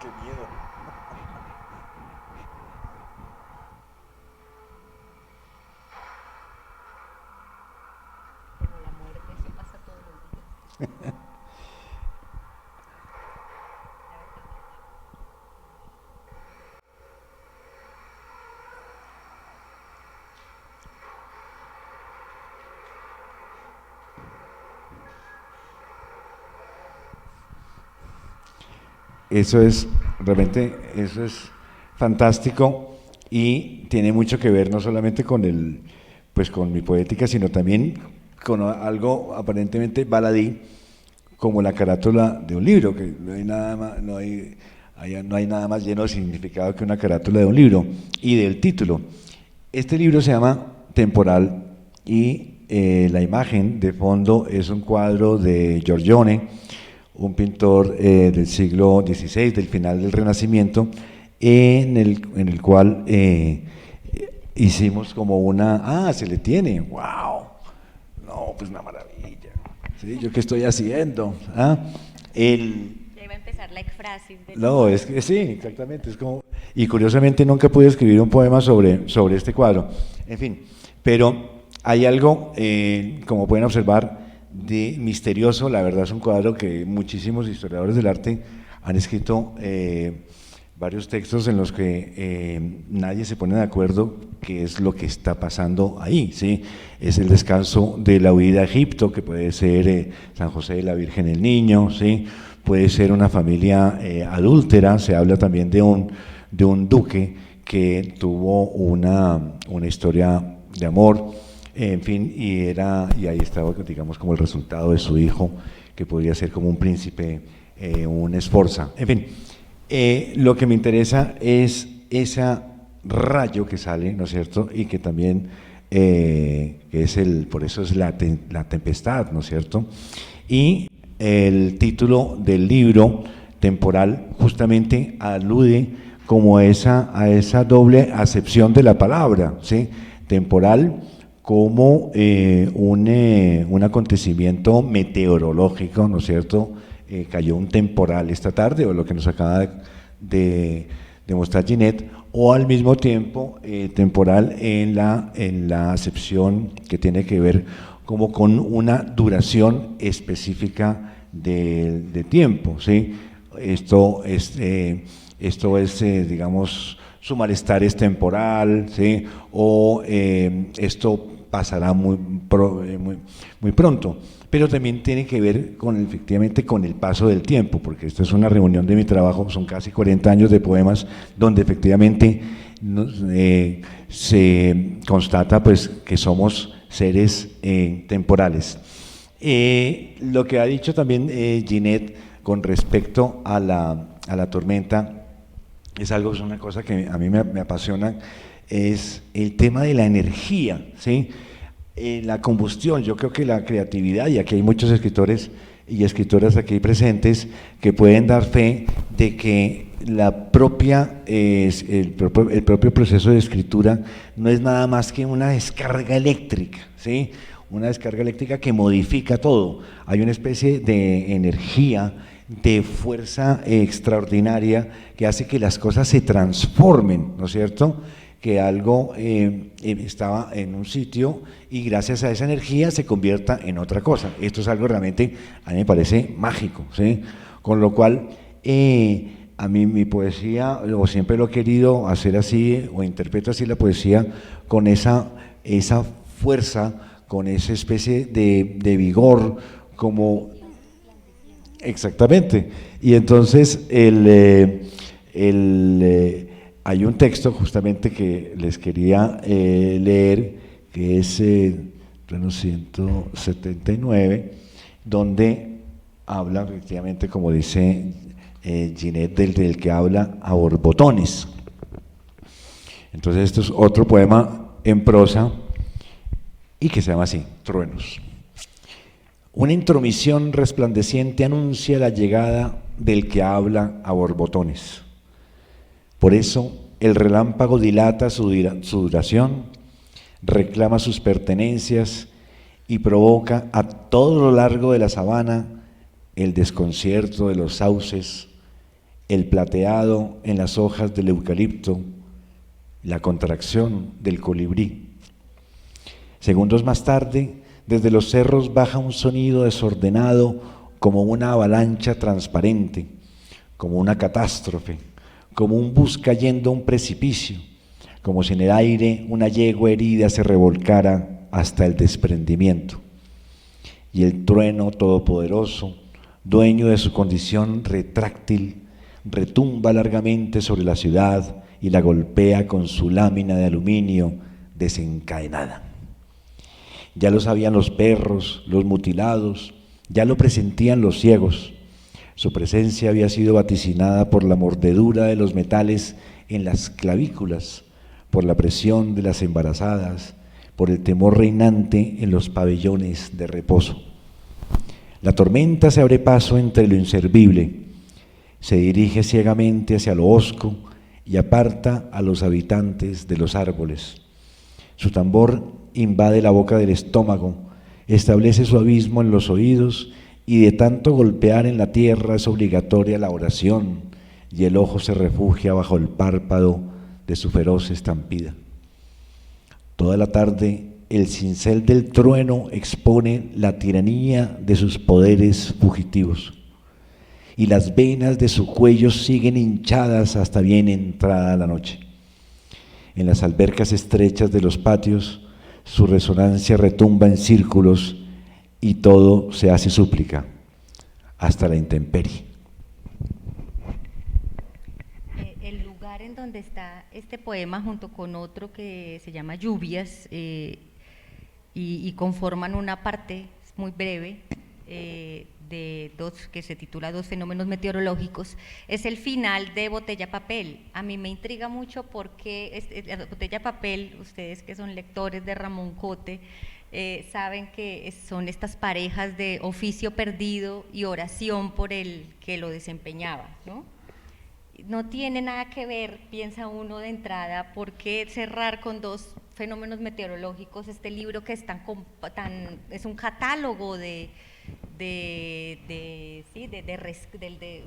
Qué miedo.
Pero la muerte, eso pasa todos los días.
Realmente, eso es fantástico y tiene mucho que ver no solamente pues con mi poética, sino también con algo aparentemente baladí, como la carátula de un libro, que no hay nada más, no hay nada más lleno de significado que una carátula de un libro, y del título. Este libro se llama Temporal, y la imagen de fondo es un cuadro de Giorgione, un pintor del siglo XVI, del final del Renacimiento, en el cual hicimos como se le tiene, wow, no, pues una maravilla, ¿sí? ¿Yo qué estoy haciendo?
Ya iba a empezar la ekfrasis.
No, es que sí, exactamente, es como, y curiosamente nunca pude escribir un poema sobre este cuadro, en fin, pero hay algo, como pueden observar, de misterioso. La verdad es un cuadro que muchísimos historiadores del arte han escrito varios textos en los que nadie se pone de acuerdo qué es lo que está pasando ahí, ¿sí? Es el descanso de la huida a Egipto, que puede ser San José, la Virgen, el Niño, ¿sí? Puede ser una familia adúltera. Se habla también de un duque que tuvo una historia de amor, en fin, y ahí estaba, digamos, como el resultado de su hijo, que podría ser como un príncipe, un Sforza. En fin, lo que me interesa es ese rayo que sale, ¿no es cierto? Y que también, por eso es la tempestad, ¿no es cierto? Y el título del libro, Temporal, justamente alude como a esa doble acepción de la palabra, ¿sí? Temporal como un acontecimiento meteorológico, ¿no es cierto? Cayó un temporal esta tarde, o lo que nos acaba de mostrar Ginette, o al mismo tiempo temporal en la acepción que tiene que ver como con una duración específica de tiempo, ¿sí? Esto es, digamos, su malestar es temporal, ¿sí? O esto pasará muy pronto, pero también tiene que ver efectivamente con el paso del tiempo, porque esta es una reunión de mi trabajo, son casi 40 años de poemas, donde efectivamente se constata pues que somos seres temporales. Lo que ha dicho también Ginette con respecto a la tormenta, es una cosa que a mí me apasiona, es el tema de la energía, ¿sí? La combustión. Yo creo que la creatividad, y aquí hay muchos escritores y escritoras aquí presentes que pueden dar fe de que el propio proceso de escritura no es nada más que una descarga eléctrica, ¿sí? Una descarga eléctrica que modifica todo. Hay una especie de energía, de fuerza extraordinaria que hace que las cosas se transformen, ¿no es cierto? Que algo estaba en un sitio y gracias a esa energía se convierta en otra cosa. Esto es algo realmente, a mí me parece mágico, ¿sí? Con lo cual, a mí mi poesía, o siempre lo he querido hacer así, o interpreto así la poesía, con esa fuerza, con esa especie de vigor, como... Exactamente. Y entonces hay un texto justamente que les quería leer, que es plano 179, donde habla efectivamente, como dice Ginette, del que habla a borbotones. Entonces esto es otro poema en prosa y que se llama así, Truenos. Una intromisión resplandeciente anuncia la llegada del que habla a borbotones. Por eso el relámpago dilata su duración, reclama sus pertenencias y provoca a todo lo largo de la sabana el desconcierto de los sauces, el plateado en las hojas del eucalipto, la contracción del colibrí. Segundos más tarde, desde los cerros baja un sonido desordenado como una avalancha transparente, como una catástrofe, como un bus cayendo a un precipicio, como si en el aire una yegua herida se revolcara hasta el desprendimiento. Y el trueno todopoderoso, dueño de su condición retráctil, retumba largamente sobre la ciudad y la golpea con su lámina de aluminio desencadenada. Ya lo sabían los perros, los mutilados, ya lo presentían los ciegos. Su presencia había sido vaticinada por la mordedura de los metales en las clavículas, por la presión de las embarazadas, por el temor reinante en los pabellones de reposo. La tormenta se abre paso entre lo inservible, se dirige ciegamente hacia lo hosco y aparta a los habitantes de los árboles. Su tambor invade la boca del estómago, establece su abismo en los oídos y de tanto golpear en la tierra es obligatoria la oración y el ojo se refugia bajo el párpado de su feroz estampida. Toda la tarde el cincel del trueno expone la tiranía de sus poderes fugitivos y las venas de su cuello siguen hinchadas hasta bien entrada la noche. En las albercas estrechas de los patios su resonancia retumba en círculos y todo se hace súplica, hasta la intemperie.
El lugar en donde está este poema junto con otro que se llama Lluvias y conforman una parte muy breve de que se titula Dos fenómenos meteorológicos, es el final de Botella Papel. A mí me intriga mucho porque Botella Papel, ustedes que son lectores de Ramón Cote, saben que son estas parejas de oficio perdido y oración por el que lo desempeñaba, ¿no? No tiene nada que ver, piensa uno de entrada, ¿por qué cerrar con dos fenómenos meteorológicos este libro que es es un catálogo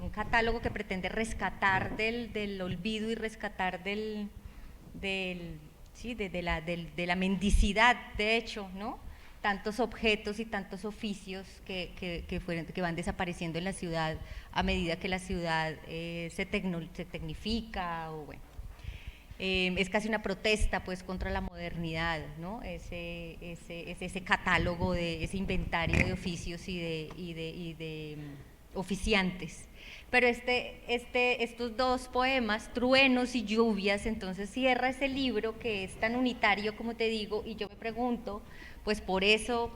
un catálogo que pretende rescatar del olvido y rescatar de la mendicidad, de hecho, ¿no? Tantos objetos y tantos oficios que van desapareciendo en la ciudad a medida que la ciudad se tecnifica, o bueno. Es casi una protesta pues contra la modernidad, ¿no? Ese catálogo, ese inventario de oficios y de oficiantes. Pero estos dos poemas, Truenos y Lluvias, entonces cierra ese libro que es tan unitario como te digo, y yo me pregunto, pues por eso,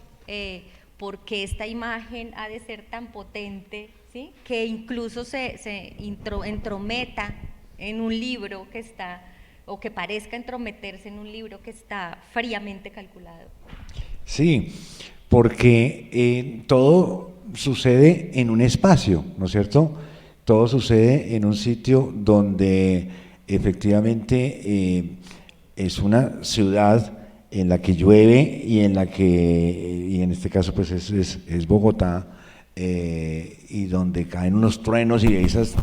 ¿por qué esta imagen ha de ser tan potente, ¿sí? Que incluso se entrometa en un libro que está, o que parezca entrometerse en un libro que está fríamente calculado?
Sí, porque todo sucede en un espacio, ¿no es cierto? Todo sucede en un sitio donde efectivamente es una ciudad en la que llueve y en la que, y en este caso pues es Bogotá, y donde caen unos truenos y esas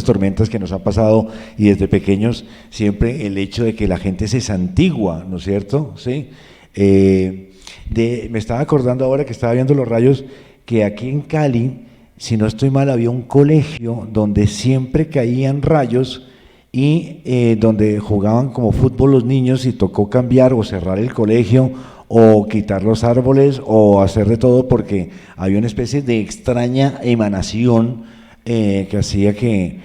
tormentas que nos han pasado, y desde pequeños siempre el hecho de que la gente se santigua, ¿no es cierto? ¿Sí? Me estaba acordando ahora que estaba viendo los rayos, que aquí en Cali, si no estoy mal, había un colegio donde siempre caían rayos y donde jugaban como fútbol los niños y tocó cambiar o cerrar el colegio o quitar los árboles o hacer de todo porque había una especie de extraña emanación que hacía que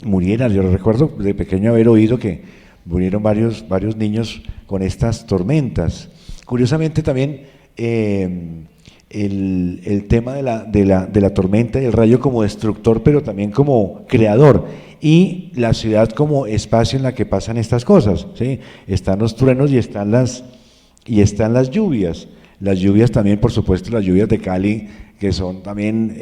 murieran. Yo recuerdo de pequeño haber oído que murieron varios niños con estas tormentas. Curiosamente también el tema de la tormenta y el rayo como destructor, pero también como creador, y la ciudad como espacio en la que pasan estas cosas, ¿sí? Están los truenos y están las lluvias. Las lluvias también, por supuesto, las lluvias de Cali, que son también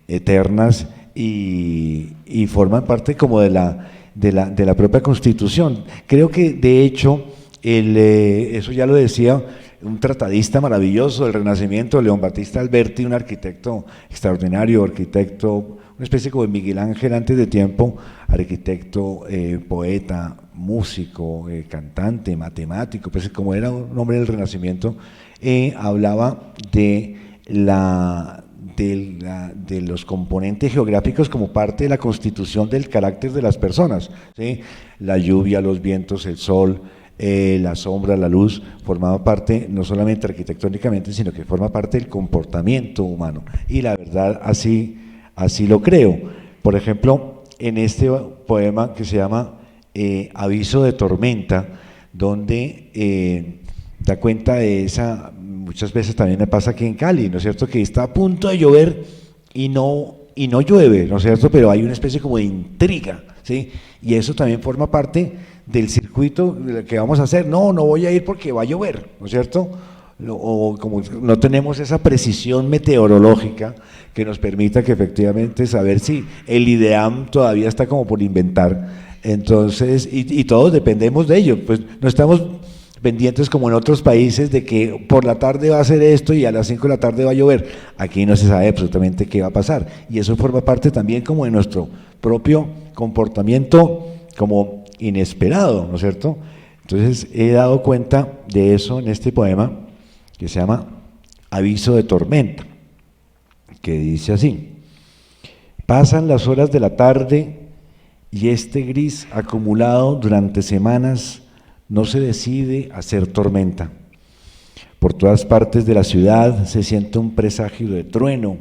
eternas y forman parte como de la propia Constitución. Creo que, de hecho, eso ya lo decía un tratadista maravilloso del Renacimiento, León Battista Alberti, un arquitecto extraordinario, una especie como de Miguel Ángel antes de tiempo, arquitecto, poeta, músico, cantante, matemático, pues como era un hombre del Renacimiento, hablaba de los componentes geográficos como parte de la constitución del carácter de las personas, ¿sí? La lluvia, los vientos, el sol, la sombra, la luz, formaba parte no solamente arquitectónicamente, sino que forma parte del comportamiento humano. Y la verdad, así lo creo. Por ejemplo, en este poema que se llama Aviso de tormenta, donde da cuenta de muchas veces también me pasa aquí en Cali, ¿no es cierto?, que está a punto de llover y no llueve, ¿no es cierto?, pero hay una especie como de intriga, ¿sí? Y eso también forma parte del circuito que vamos a hacer. No voy a ir porque va a llover, ¿no es cierto? O como no tenemos esa precisión meteorológica que nos permita que efectivamente saber si el IDEAM todavía está como por inventar. Entonces, y todos dependemos de ello, pues no estamos pendientes como en otros países de que por la tarde va a hacer esto y a las 5 de la tarde va a llover. Aquí no se sabe absolutamente qué va a pasar, y eso forma parte también como de nuestro propio comportamiento como inesperado, ¿no es cierto? Entonces he dado cuenta de eso en este poema que se llama Aviso de tormenta, que dice así: pasan las horas de la tarde y este gris acumulado durante semanas no se decide a ser tormenta. Por todas partes de la ciudad se siente un presagio de trueno,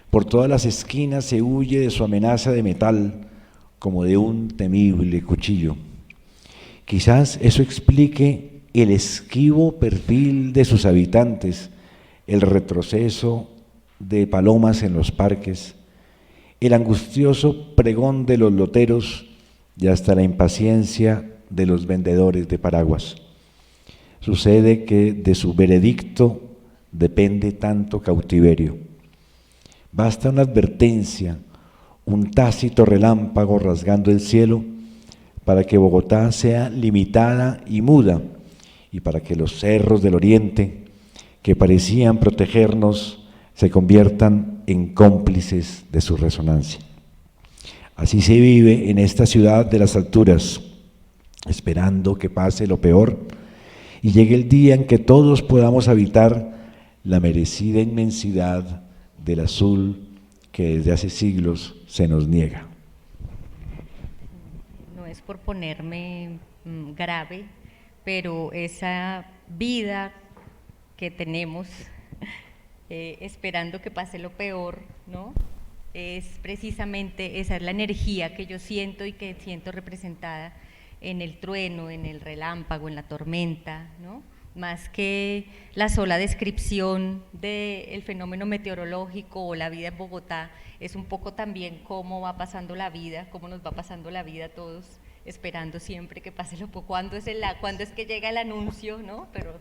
por todas las esquinas se huye de su amenaza de metal, como de un temible cuchillo. Quizás eso explique el esquivo perfil de sus habitantes, el retroceso de palomas en los parques, el angustioso pregón de los loteros y hasta la impaciencia de los vendedores de paraguas. Sucede que de su veredicto depende tanto cautiverio. Basta una advertencia, un tácito relámpago rasgando el cielo para que Bogotá sea limitada y muda, y para que los cerros del oriente, que parecían protegernos, se conviertan en cómplices de su resonancia. Así se vive en esta ciudad de las alturas, esperando que pase lo peor y llegue el día en que todos podamos habitar la merecida inmensidad del azul que desde hace siglos se nos niega.
No es por ponerme grave, pero esa vida que tenemos esperando que pase lo peor, ¿no? Es precisamente, esa es la energía que yo siento y que siento representada en el trueno, en el relámpago, en la tormenta, ¿no? Más que la sola descripción del fenómeno meteorológico o la vida en Bogotá, es un poco también cómo va pasando la vida, cómo nos va pasando la vida a todos, esperando siempre que pase lo poco, cuándo es que llega el anuncio, ¿no? Pero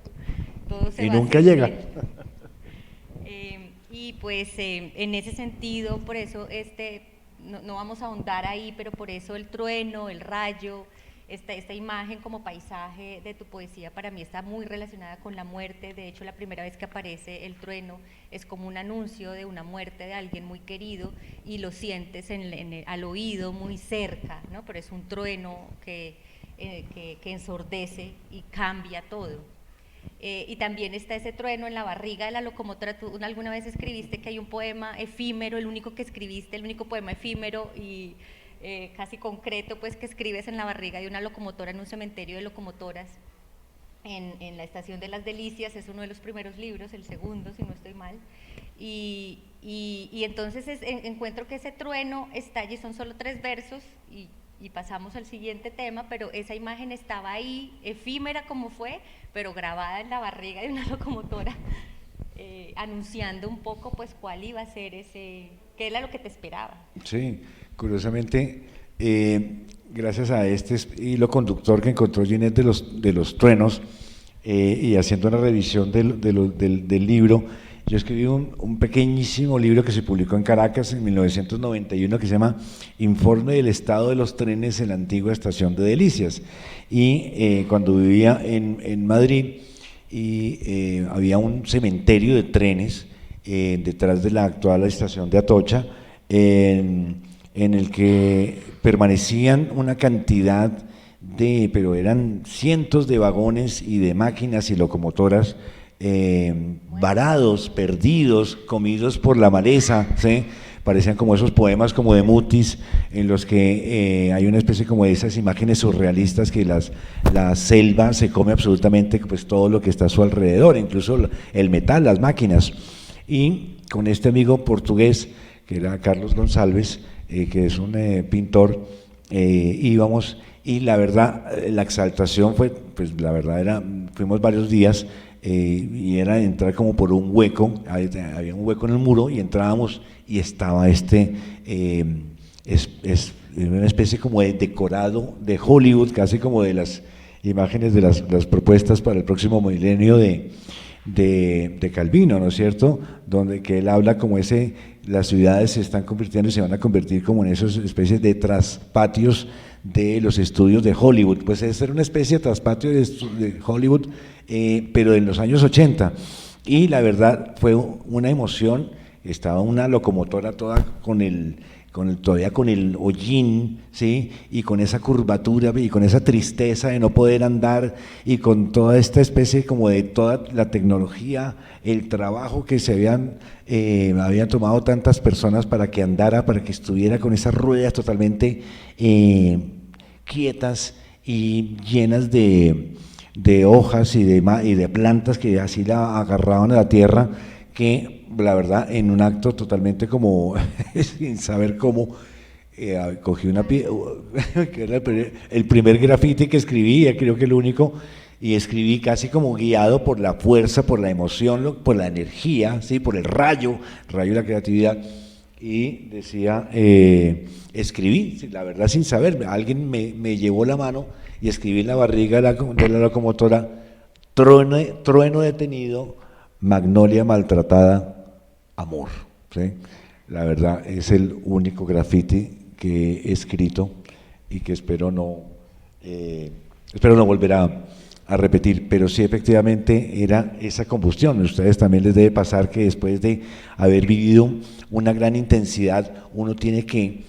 todo se
y
va
nunca llega.
Y pues en ese sentido, por eso no vamos a ahondar ahí, pero por eso el trueno, el rayo, esta imagen como paisaje de tu poesía para mí está muy relacionada con la muerte. De hecho, la primera vez que aparece el trueno es como un anuncio de una muerte de alguien muy querido y lo sientes al oído muy cerca, ¿no? Pero es un trueno que ensordece y cambia todo. Y también está ese trueno en la barriga de la locomotora. Tú alguna vez escribiste que hay un poema efímero, el único que escribiste, el único poema efímero y casi concreto, pues, que escribes en la barriga de una locomotora en un cementerio de locomotoras en la Estación de las Delicias. Es uno de los primeros libros, el segundo, si no estoy mal. Y entonces encuentro que ese trueno está allí, son solo 3 versos y pasamos al siguiente tema, pero esa imagen estaba ahí, efímera como fue, pero grabada en la barriga de una locomotora, anunciando un poco pues cuál iba a ser qué era lo que te esperaba.
Sí, curiosamente, gracias a este hilo conductor que encontró Ginette de los truenos, y haciendo una revisión del libro, yo escribí un pequeñísimo libro que se publicó en Caracas en 1991 que se llama Informe del estado de los trenes en la antigua estación de Delicias. Y cuando vivía en Madrid, había un cementerio de trenes detrás de la actual estación de Atocha, en el que permanecían una cantidad pero eran cientos de vagones y de máquinas y locomotoras varados, perdidos, comidos por la maleza, ¿sí? Parecían como esos poemas como de Mutis, en los que hay una especie como de esas imágenes surrealistas que la selva se come absolutamente pues, todo lo que está a su alrededor, incluso el metal, las máquinas. Y con este amigo portugués, que era Carlos Gonçalves, que es un pintor, íbamos, y la verdad, la exaltación fue, pues la verdad fuimos varios días, y era entrar como por un hueco, había un hueco en el muro y entrábamos y estaba es una especie como de decorado de Hollywood, casi como de las imágenes de las propuestas para el próximo milenio de Calvino, ¿no es cierto? Donde que él habla como las ciudades se están convirtiendo y se van a convertir como en esas especies de traspatios de los estudios de Hollywood. Pues es una especie de traspatio de Hollywood, pero en los años 80, y la verdad fue una emoción. Estaba una locomotora toda todavía con el hollín, ¿sí? Y con esa curvatura y con esa tristeza de no poder andar, y con toda esta especie como de toda la tecnología, el trabajo que se habían tomado tantas personas para que andara, para que estuviera con esas ruedas totalmente quietas y llenas de hojas y de plantas que así la agarraban a la tierra, que la verdad en un acto totalmente como sin saber cómo, cogí una piedra, que era el primer grafiti que escribí, creo que el único, y escribí casi como guiado por la fuerza, por la emoción, por la energía, ¿sí? Por el rayo de la creatividad, y decía, escribí, la verdad sin saber, alguien me llevó la mano y escribí en la barriga de la locomotora: trueno detenido, magnolia maltratada, amor, ¿sí? La verdad es el único grafiti que he escrito y que espero no volver a repetir, pero sí, efectivamente era esa combustión. A ustedes también les debe pasar que después de haber vivido una gran intensidad, uno tiene que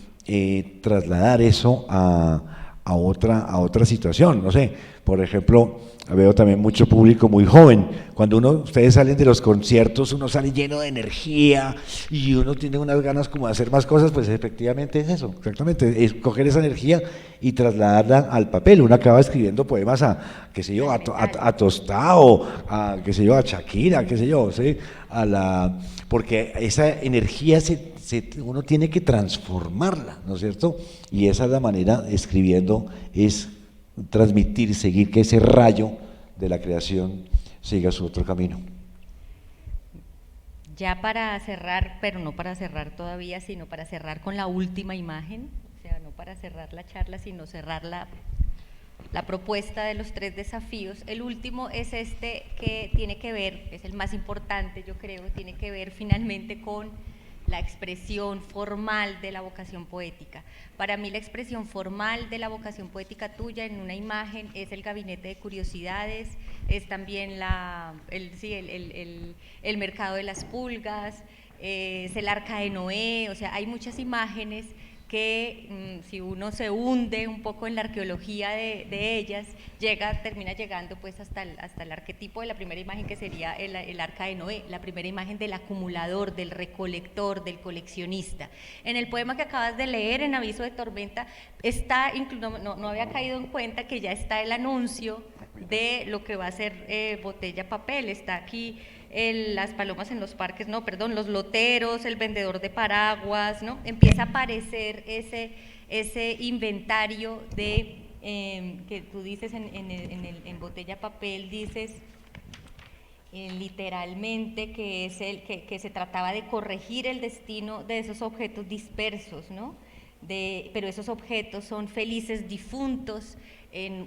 trasladar eso a otra situación. No sé, por ejemplo, veo también mucho público muy joven. Cuando ustedes salen de los conciertos, uno sale lleno de energía y uno tiene unas ganas como de hacer más cosas, pues efectivamente es eso, exactamente, es coger esa energía y trasladarla al papel. Uno acaba escribiendo poemas a, qué sé yo, a Tostao, a, qué sé yo, a Shakira, qué sé yo, ¿sí? Porque esa energía uno tiene que transformarla, ¿no es cierto? Y esa es la manera, escribiendo, es transmitir, seguir que ese rayo de la creación siga su otro camino.
Ya para cerrar, pero no para cerrar todavía, sino para cerrar con la última imagen, o sea, no para cerrar la charla, sino cerrar la propuesta de los 3 desafíos. El último es este que tiene que ver, es el más importante yo creo, tiene que ver finalmente con la expresión formal de la vocación poética. Para mí la expresión formal de la vocación poética tuya en una imagen es el gabinete de curiosidades, es también el mercado de las pulgas, es el arca de Noé, o sea, hay muchas imágenes que si uno se hunde un poco en la arqueología de ellas, termina llegando pues hasta el arquetipo de la primera imagen, que sería el arca de Noé, la primera imagen del acumulador, del recolector, del coleccionista. En el poema que acabas de leer, en Aviso de Tormenta, está, no había caído en cuenta que ya está el anuncio de lo que va a ser Botella Papel, está aquí las palomas en los parques, los loteros, el vendedor de paraguas, ¿no? Empieza a aparecer ese inventario de que tú dices en Botella Papel, dices literalmente que es que se trataba de corregir el destino de esos objetos dispersos, ¿no? Pero esos objetos son felices difuntos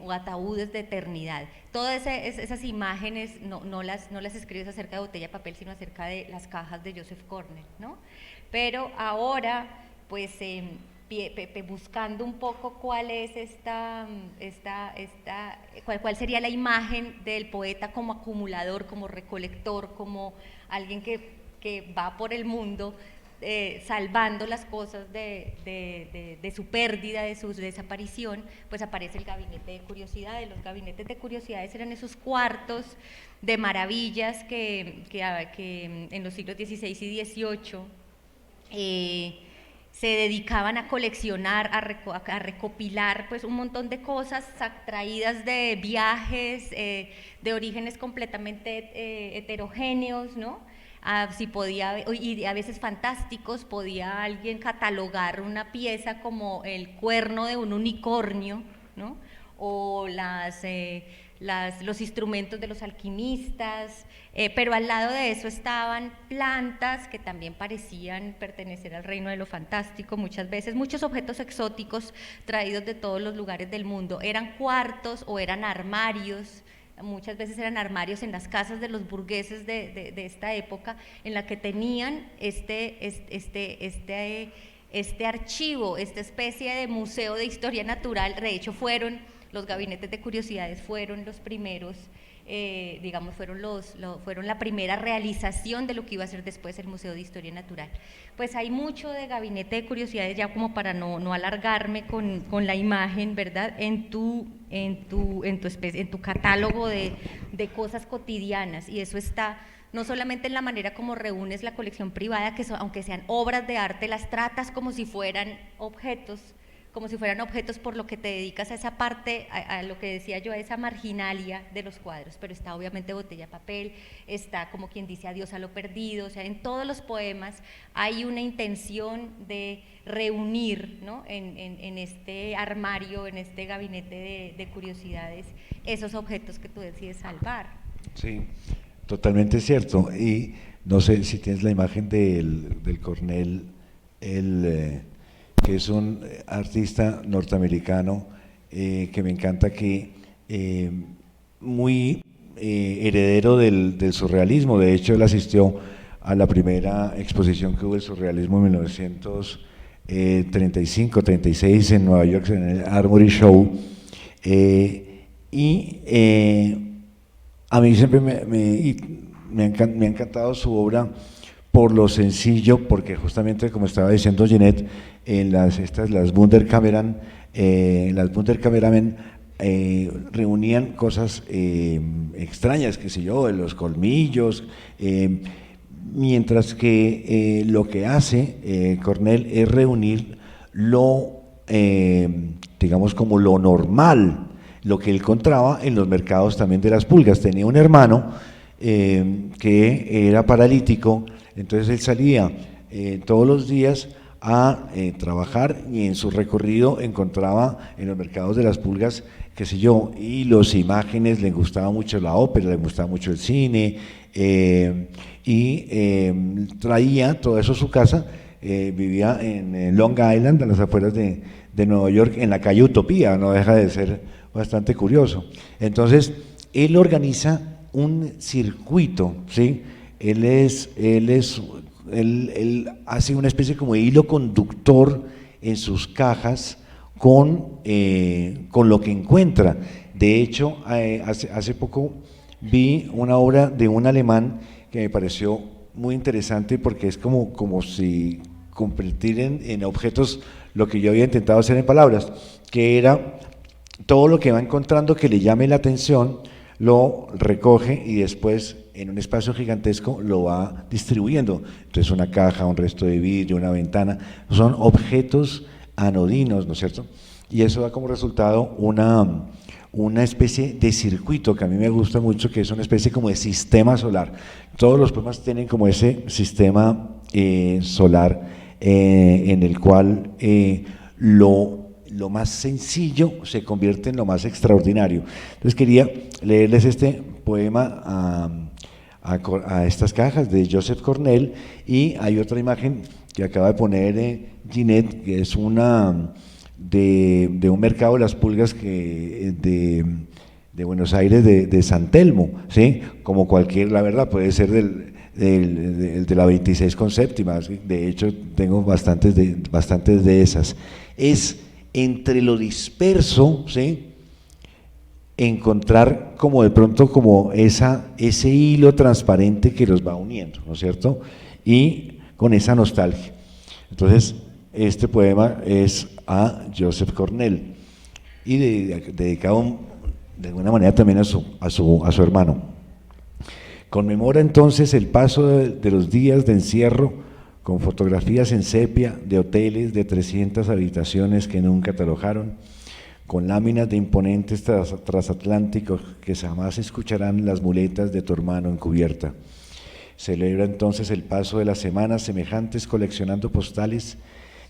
o ataúdes de eternidad. Todas esas imágenes no las escribes acerca de Botella Papel, sino acerca de las cajas de Joseph Cornell, ¿no? Pero ahora, pues, buscando un poco cuál es cuál sería la imagen del poeta como acumulador, como recolector, como alguien que va por el mundo salvando las cosas de su pérdida, de su desaparición, pues aparece el gabinete de curiosidades. Los gabinetes de curiosidades eran esos cuartos de maravillas que en los siglos XVI y XVIII se dedicaban a coleccionar, a recopilar pues un montón de cosas traídas de viajes, de orígenes completamente heterogéneos, ¿no? Si podía, y a veces fantásticos, podía alguien catalogar una pieza como el cuerno de un unicornio, ¿no? O los instrumentos de los alquimistas, pero al lado de eso estaban plantas que también parecían pertenecer al reino de lo fantástico muchas veces, muchos objetos exóticos traídos de todos los lugares del mundo, eran cuartos o eran armarios. Muchas veces eran armarios en las casas de los burgueses de esta época, en la que tenían este archivo, esta especie de museo de historia natural. De hecho, los gabinetes de curiosidades fueron los primeros, digamos, fueron la primera realización de lo que iba a ser después el Museo de Historia Natural. Pues hay mucho de gabinete de curiosidades, ya como para no alargarme con la imagen, ¿verdad? En tu catálogo de cosas cotidianas, y eso está no solamente en la manera como reúnes la colección privada, que aunque sean obras de arte, las tratas como si fueran objetos, por lo que te dedicas a esa parte, a lo que decía yo, a esa marginalia de los cuadros, pero está obviamente Botella Papel, está como quien dice adiós a lo perdido, o sea, en todos los poemas hay una intención de reunir, ¿no? en este armario, en este gabinete de curiosidades, esos objetos que tú decides salvar.
Sí, totalmente cierto. Y no sé si tienes la imagen del Cornell, que es un artista norteamericano que me encanta, que muy heredero del surrealismo. De hecho, él asistió a la primera exposición que hubo del surrealismo en 1935-36 en Nueva York, en el Armory Show, a mí siempre me ha encantado su obra por lo sencillo, porque justamente, como estaba diciendo Ginette, en las Wunderkameramen reunían cosas extrañas, qué sé yo, de los colmillos, mientras que lo que hace Cornell es reunir digamos, como lo normal, lo que él encontraba en los mercados también de las pulgas. Tenía un hermano que era paralítico, entonces él salía todos los días a trabajar, y en su recorrido encontraba en los mercados de las pulgas, qué sé yo, y las imágenes, le gustaba mucho la ópera, le gustaba mucho el cine, y traía todo eso a su casa. Vivía en Long Island, en las afueras de Nueva York, en la calle Utopía, no deja de ser bastante curioso. Entonces, él organiza un circuito, ¿sí? Él hace una especie como de hilo conductor en sus cajas con lo que encuentra. De hecho, hace poco vi una obra de un alemán que me pareció muy interesante, porque es como si convertir en objetos lo que yo había intentado hacer en palabras, que era todo lo que va encontrando que le llame la atención, lo recoge y después en un espacio gigantesco lo va distribuyendo. Entonces una caja, un resto de vidrio, una ventana, son objetos anodinos, ¿no es cierto? Y eso da como resultado una especie de circuito que a mí me gusta mucho, que es una especie como de sistema solar. Todos los poemas tienen como ese sistema solar en el cual lo más sencillo se convierte en lo más extraordinario. Entonces quería leerles este poema a estas cajas de Joseph Cornell, y hay otra imagen que acaba de poner Ginette, que es una de un mercado de las pulgas de Buenos Aires, de San Telmo, ¿sí? Como cualquier, la verdad, puede ser de la 26 con séptima, ¿sí? De hecho tengo bastantes de esas. Es entre lo disperso, ¿sí?, encontrar como de pronto como ese hilo transparente que los va uniendo, ¿no es cierto? Y con esa nostalgia. Entonces, este poema es a Joseph Cornell y dedicado de alguna manera también a su hermano. Conmemora entonces el paso de los días de encierro con fotografías en sepia de hoteles de 300 habitaciones que nunca te alojaron, con láminas de imponentes transatlánticos que jamás escucharán las muletas de tu hermano encubierta. Celebra entonces el paso de las semanas semejantes coleccionando postales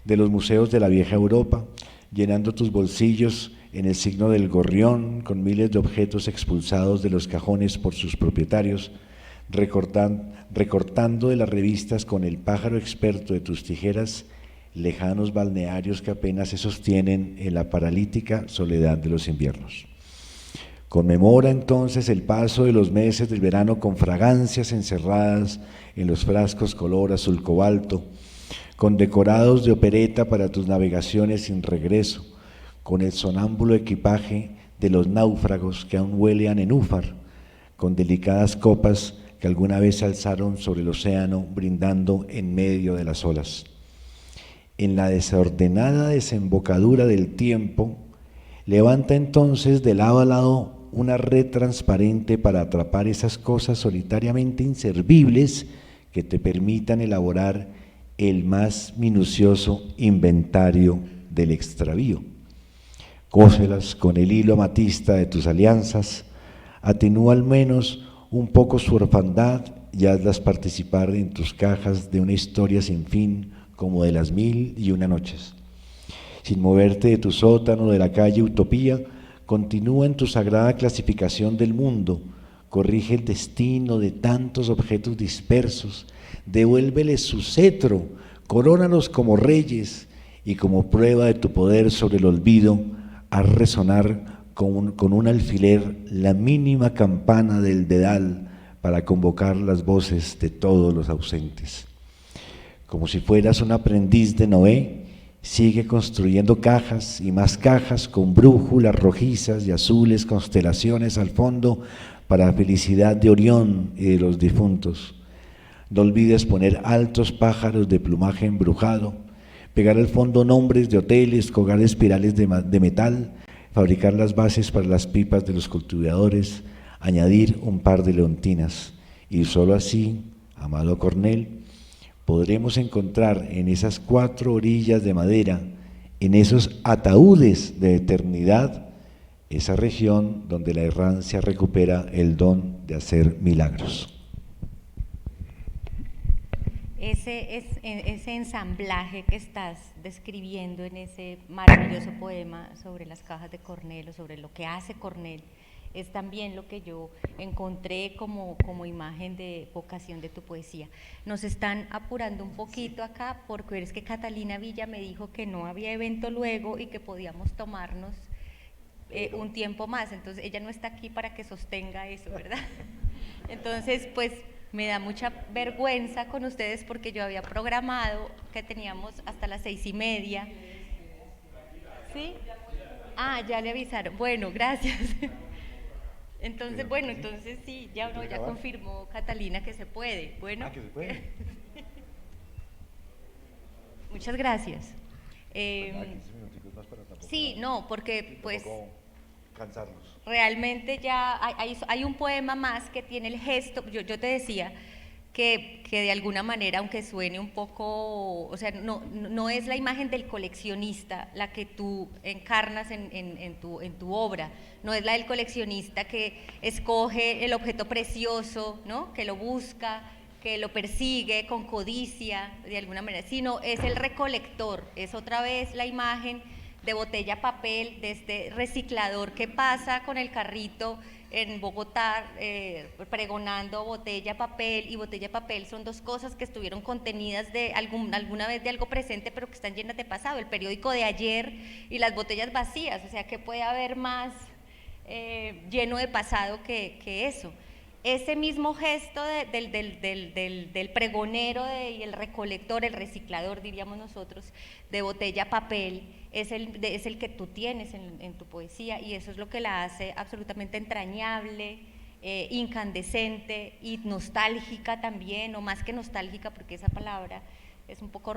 de los museos de la vieja Europa, llenando tus bolsillos en el signo del gorrión con miles de objetos expulsados de los cajones por sus propietarios, recortando de las revistas con el pájaro experto de tus tijeras lejanos balnearios que apenas se sostienen en la paralítica soledad de los inviernos. Conmemora entonces el paso de los meses del verano con fragancias encerradas en los frascos color azul cobalto, con decorados de opereta para tus navegaciones sin regreso, con el sonámbulo equipaje de los náufragos que aún huele a nenúfar, con delicadas copas que alguna vez se alzaron sobre el océano brindando en medio de las olas. En la desordenada desembocadura del tiempo, levanta entonces de lado a lado una red transparente para atrapar esas cosas solitariamente inservibles que te permitan elaborar el más minucioso inventario del extravío. Cóselas con el hilo amatista de tus alianzas, atenúa al menos un poco su orfandad y hazlas participar en tus cajas de una historia sin fin, como de las 1001 noches. Sin moverte de tu sótano de la calle Utopía, continúa en tu sagrada clasificación del mundo, corrige el destino de tantos objetos dispersos, devuélveles su cetro, corónalos como reyes, y como prueba de tu poder sobre el olvido, haz resonar con un alfiler la mínima campana del dedal para convocar las voces de todos los ausentes. Como si fueras un aprendiz de Noé, sigue construyendo cajas y más cajas con brújulas rojizas y azules constelaciones al fondo para felicidad de Orión y de los difuntos. No olvides poner altos pájaros de plumaje embrujado, pegar al fondo nombres de hoteles, colgar espirales de metal, fabricar las bases para las pipas de los cultivadores, añadir un par de leontinas, y solo así, amado Cornel, podremos encontrar en esas 4 orillas de madera, en esos ataúdes de eternidad, esa región donde la errancia recupera el don de hacer milagros.
Ese ensamblaje que estás describiendo en ese maravilloso poema sobre las cajas de Cornel, o sobre lo que hace Cornel, es también lo que yo encontré como imagen de vocación de tu poesía. Nos están apurando un poquito acá, porque es que Catalina Villa me dijo que no había evento luego y que podíamos tomarnos un tiempo más, entonces ella no está aquí para que sostenga eso, ¿verdad? Entonces, pues me da mucha vergüenza con ustedes porque yo había programado que teníamos hasta las 6:30. ¿Sí? Ah, ya le avisaron. Bueno, gracias. Entonces, bueno, entonces sí, ya no, ya confirmó Catalina que se puede. Bueno.
Que se puede.
Muchas gracias. Sí, no, porque pues
cansarnos.
Realmente ya hay un poema más que tiene el gesto, yo te decía que de alguna manera, aunque suene un poco, o sea, no es la imagen del coleccionista la que tú encarnas en tu obra, no es la del coleccionista que escoge el objeto precioso, ¿no?, que lo busca, que lo persigue con codicia, de alguna manera, sino es el recolector, es otra vez la imagen de botella papel, de este reciclador que pasa con el carrito en Bogotá pregonando botella papel, y botella papel son 2 cosas que estuvieron contenidas de alguna vez de algo presente, pero que están llenas de pasado, el periódico de ayer y las botellas vacías, o sea, ¿qué puede haber más lleno de pasado que eso? Ese mismo gesto del pregonero y el recolector, el reciclador, diríamos nosotros, de botella papel, es el que tú tienes en tu poesía, y eso es lo que la hace absolutamente entrañable, incandescente y nostálgica también, o más que nostálgica, porque esa palabra es un poco,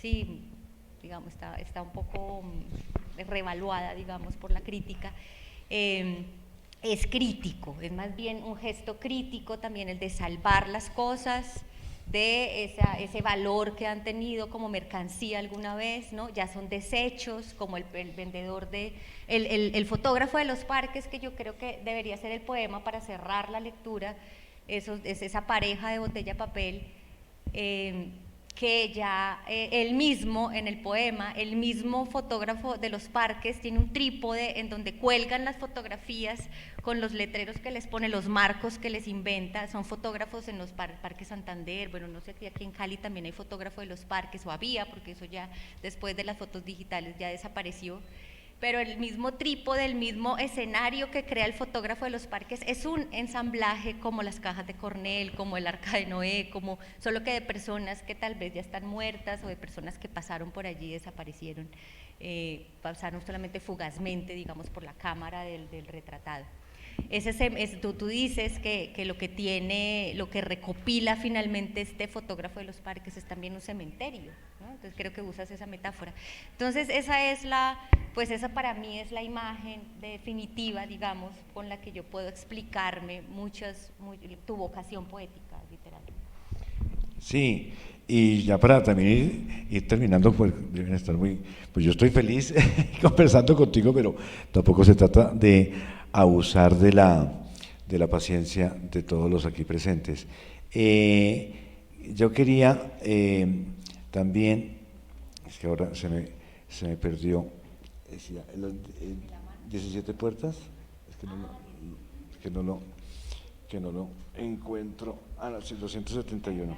sí, digamos, está un poco revaluada, digamos, por la crítica. Es crítico, es más bien un gesto crítico también el de salvar las cosas de ese valor que han tenido como mercancía alguna vez, ¿no? Ya son desechos, como el vendedor el fotógrafo de los parques, que yo creo que debería ser el poema para cerrar la lectura, es esa pareja de botella papel, que ya él mismo en el poema, el mismo fotógrafo de los parques tiene un trípode en donde cuelgan las fotografías con los letreros que les pone, los marcos que les inventa. Son fotógrafos en los parques Santander, bueno, no sé, aquí en Cali también hay fotógrafo de los parques, o había, porque eso ya después de las fotos digitales ya desapareció, pero el mismo trípode, el mismo escenario que crea el fotógrafo de los parques es un ensamblaje como las cajas de Cornel, como el Arca de Noé, como solo que de personas que tal vez ya están muertas, o de personas que pasaron por allí y desaparecieron, pasaron solamente fugazmente, digamos, por la cámara del retratado. Tú dices que lo que recopila finalmente este fotógrafo de los parques es también un cementerio, ¿no? Entonces creo que usas esa metáfora. Entonces esa para mí es la imagen definitiva, digamos, con la que yo puedo explicarme tu vocación poética, literal.
Sí, y ya para también ir terminando, pues deben estar pues yo estoy feliz conversando contigo, pero tampoco se trata de abusar de la paciencia de todos los aquí presentes. Yo quería también, es que ahora se me perdió, decía, 17 puertas, es que no lo encuentro, no, sí, 271.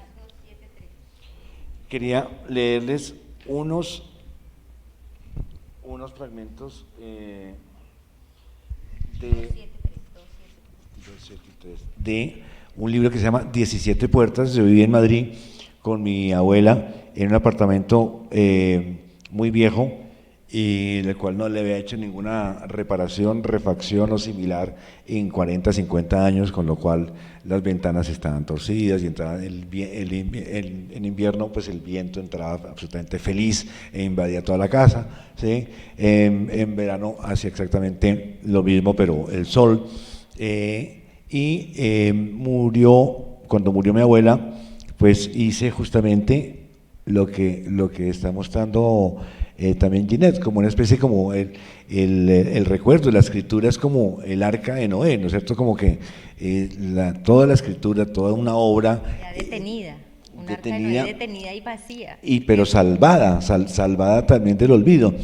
Quería leerles unos fragmentos de un libro que se llama 17 puertas. Yo viví en Madrid con mi abuela en un apartamento muy viejo, y el cual no le había hecho ninguna reparación, refacción o similar en 40, 50 años, con lo cual las ventanas estaban torcidas y entraba en invierno pues el viento entraba absolutamente feliz e invadía toda la casa, ¿sí? En verano hacía exactamente lo mismo, pero el sol, cuando murió mi abuela, pues hice justamente lo que está mostrando también Ginette, como una especie como el recuerdo, la escritura es como el arca de Noé, ¿no es cierto? Como que toda la escritura, toda una obra
ya detenida, un arca de Noé detenida y vacía.
Pero salvada, salvada también del olvido.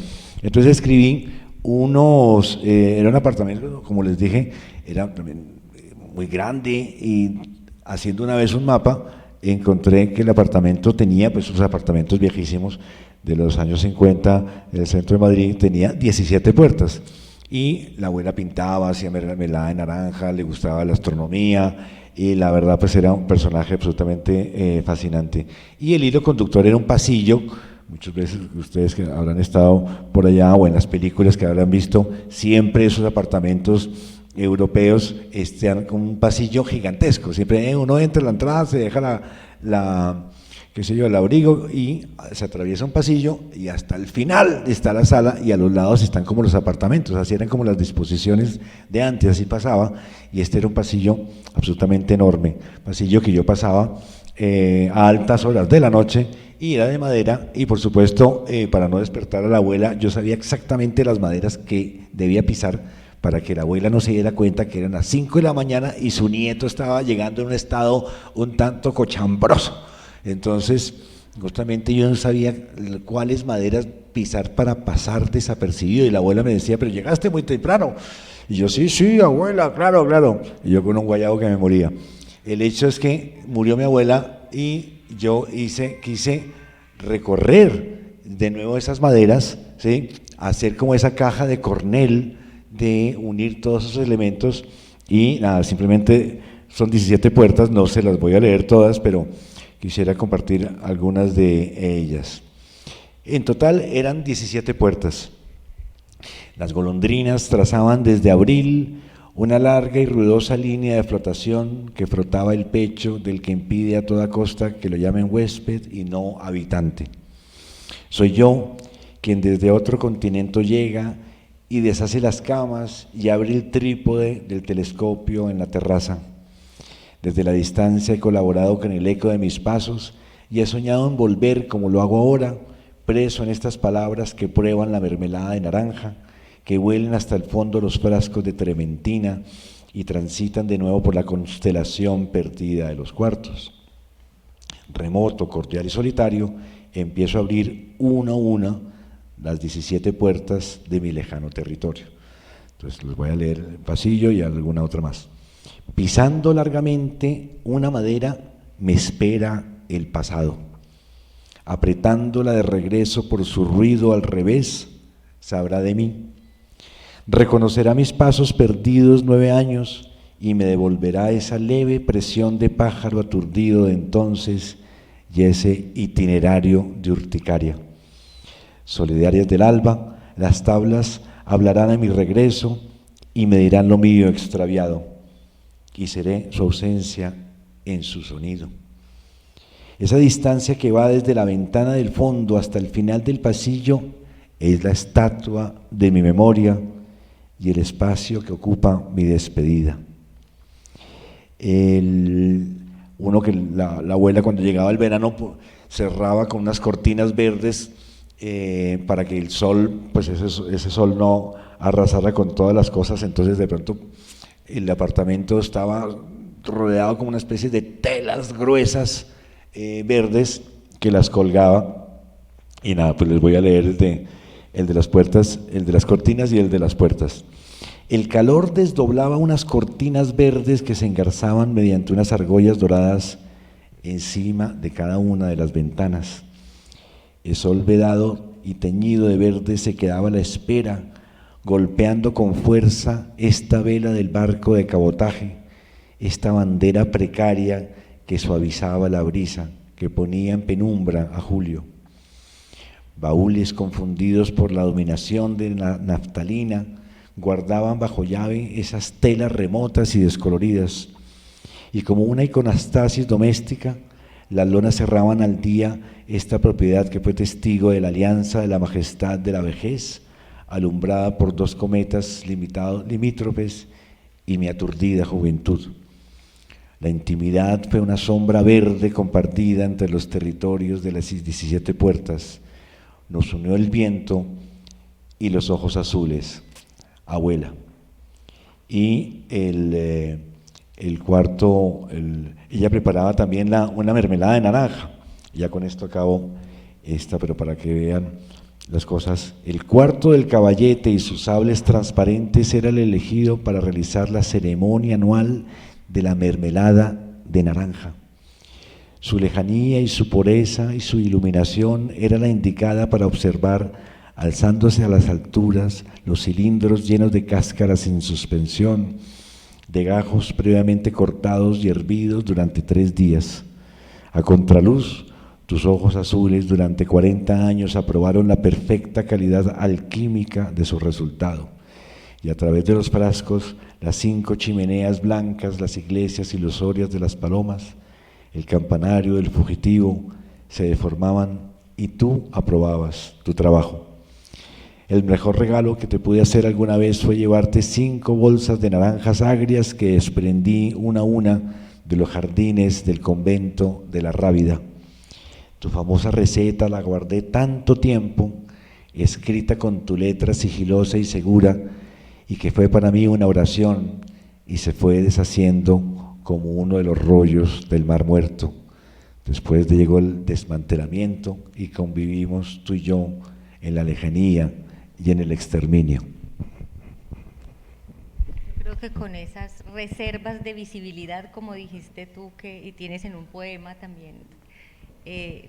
Entonces escribí era un apartamento, como les dije, era también muy grande, y haciendo una vez un mapa, encontré que el apartamento tenía, pues sus apartamentos viejísimos de los años 50 en el centro de Madrid, tenía 17 puertas, y la abuela pintaba, hacía mermelada de naranja, le gustaba la astronomía, y la verdad pues era un personaje absolutamente fascinante. Y el hilo conductor era un pasillo. Muchas veces ustedes que habrán estado por allá o en las películas que habrán visto, siempre esos apartamentos europeos están con un pasillo gigantesco, siempre uno entra a la entrada, se deja qué sé yo, el abrigo y se atraviesa un pasillo y hasta el final está la sala y a los lados están como los apartamentos, así eran como las disposiciones de antes, así pasaba, y este era un pasillo absolutamente enorme, pasillo que yo pasaba a altas horas de la noche, y era de madera, y por supuesto para no despertar a la abuela yo sabía exactamente las maderas que debía pisar para que la abuela no se diera cuenta que eran las 5 de la mañana y su nieto estaba llegando en un estado un tanto cochambroso. Entonces, justamente yo no sabía cuáles maderas pisar para pasar desapercibido, y la abuela me decía, pero llegaste muy temprano. Y yo, sí, abuela, claro, claro. Y yo con un guayabo que me moría. El hecho es que murió mi abuela y yo quise recorrer de nuevo esas maderas, ¿sí? Hacer como esa caja de Cornell, de unir todos esos elementos, y nada, simplemente son 17 puertas, no se las voy a leer todas, pero quisiera compartir algunas de ellas. En total eran 17 puertas. Las golondrinas trazaban desde abril una larga y ruidosa línea de flotación que frotaba el pecho del que impide a toda costa que lo llamen huésped y no habitante. Soy yo quien desde otro continente llega y deshace las camas y abre el trípode del telescopio en la terraza. Desde la distancia he colaborado con el eco de mis pasos y he soñado en volver como lo hago ahora, preso en estas palabras que prueban la mermelada de naranja, que huelen hasta el fondo los frascos de trementina y transitan de nuevo por la constelación perdida de los cuartos. Remoto, cordial y solitario, empiezo a abrir una a una las 17 puertas de mi lejano territorio. Entonces les voy a leer el pasillo y alguna otra más. Pisando largamente una madera me espera el pasado. Apretándola de regreso por su ruido al revés, sabrá de mí. Reconocerá mis pasos perdidos 9 años y me devolverá esa leve presión de pájaro aturdido de entonces y ese itinerario de urticaria. Solidarias del alba, las tablas hablarán a mi regreso y me dirán lo mío extraviado, y seré su ausencia en su sonido. Esa distancia que va desde la ventana del fondo hasta el final del pasillo es la estatua de mi memoria y el espacio que ocupa mi despedida. Uno que la abuela cuando llegaba el verano cerraba con unas cortinas verdes para que el sol, pues ese sol no arrasara con todas las cosas, entonces de pronto el apartamento estaba rodeado como una especie de telas gruesas verdes que las colgaba, y nada, pues les voy a leer el de las puertas, el de las cortinas y el de las puertas. El calor desdoblaba unas cortinas verdes que se engarzaban mediante unas argollas doradas encima de cada una de las ventanas. El sol vedado y teñido de verde se quedaba a la espera, golpeando con fuerza esta vela del barco de cabotaje, esta bandera precaria que suavizaba la brisa, que ponía en penumbra a Julio. Baúles confundidos por la dominación de la naftalina guardaban bajo llave esas telas remotas y descoloridas, y como una iconostasis doméstica, las lonas cerraban al día esta propiedad que fue testigo de la alianza de la majestad de la vejez, alumbrada por dos cometas limítrofes y mi aturdida juventud. La intimidad fue una sombra verde compartida entre los territorios de las 17 puertas. Nos unió el viento y los ojos azules, abuela. Y el cuarto, ella preparaba también una mermelada de naranja. Ya con esto acabo pero para que vean las cosas. El cuarto del caballete y sus sables transparentes era el elegido para realizar la ceremonia anual de la mermelada de naranja. Su lejanía y su pureza y su iluminación era la indicada para observar, alzándose a las alturas, los cilindros llenos de cáscaras en suspensión, de gajos previamente cortados y hervidos durante 3 días. A contraluz, tus ojos azules durante 40 años aprobaron la perfecta calidad alquímica de su resultado. Y a través de los frascos, las 5 chimeneas blancas, las iglesias ilusorias de las palomas, el campanario del fugitivo se deformaban y tú aprobabas tu trabajo. El mejor regalo que te pude hacer alguna vez fue llevarte 5 bolsas de naranjas agrias que desprendí una a una de los jardines del convento de la Rábida. Tu famosa receta la guardé tanto tiempo, escrita con tu letra sigilosa y segura, y que fue para mí una oración y se fue deshaciendo como uno de los rollos del Mar Muerto. Después llegó el desmantelamiento y convivimos tú y yo en la lejanía y en el exterminio.
Yo creo que con esas reservas de visibilidad, como dijiste tú, y tienes en un poema también,